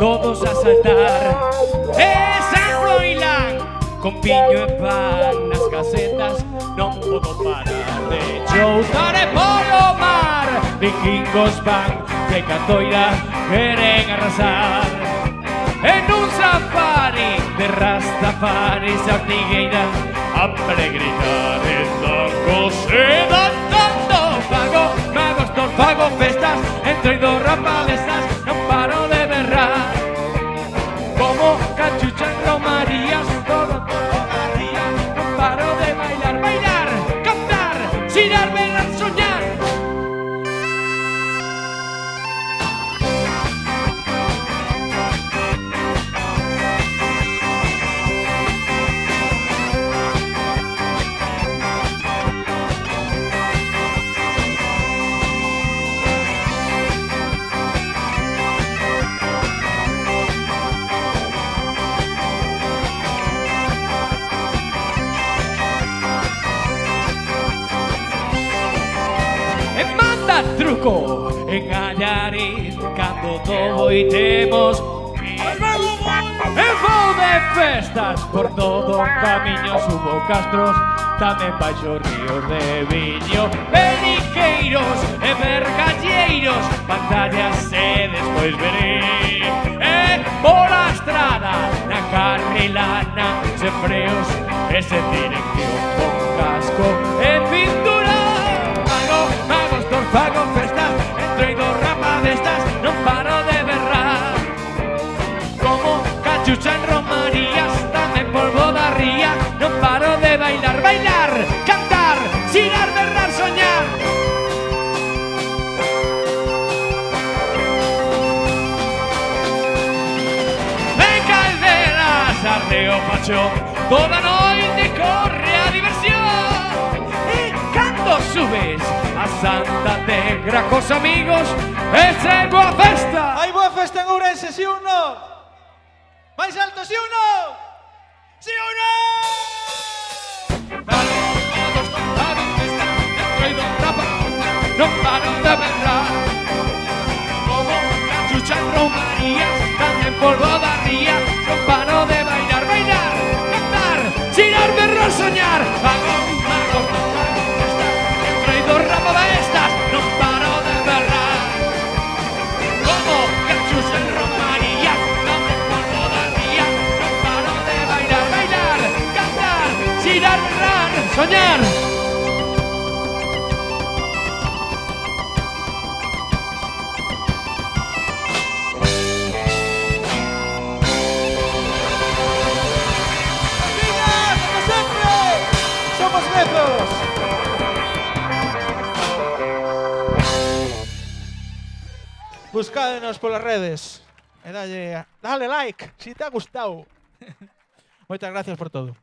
Todos a saltar San Froilán con piño e pan nas casetas. Non podo parar de choutar e polo mar. Vikingos van de Catoira, queren arrasar. En un safari de Rastafaris a Ortigueira a peregrinar en tacos e danzando. Fago magos, fago festas, entroido rapalestas, non paro de berrar. Como cachuchan romarías, todo a día, non paro de bailar, bailar, cantar, girar, berrar, soñar. Truco en Allariz, cando todo y temos en vou de festas por todo o camiño. Subo castros, tamén baixo ríos de viño, periqueiros e vergalleiros, pantallas e despois verei pola estrada na carrilana, sen freos e sen dirección, con casco e cintura. Fago festas, entroido rapalestas, non paro de berrar. Como cachucha en romarías, tamén polvo da ría, non paro de bailar, bailar, cantar, girar, berrar, soñar. En calderas, arreo pachón, toda noite corre diversión. Y cuando subes a Santa Tegra cos amigos, ese boa festa. Hai boa festa en Ourense, si ou non? Máis alto, si ou non? Si ou non? Non paro de berrar como la chucha en Romaría, tamén polvo da ría. Non paro de bailar, bailar, cantar, girar, berrar, soñar. Hago festa, dentro do ramo de estas. Non paro de berrar como la chucha en Romaría, tamén polvo da ría. Non paro de bailar, bailar, cantar, girar, berrar, soñar. Somos Bezos. Buscádenos polas redes e dale like se te ha gustado. Moitas gracias por todo.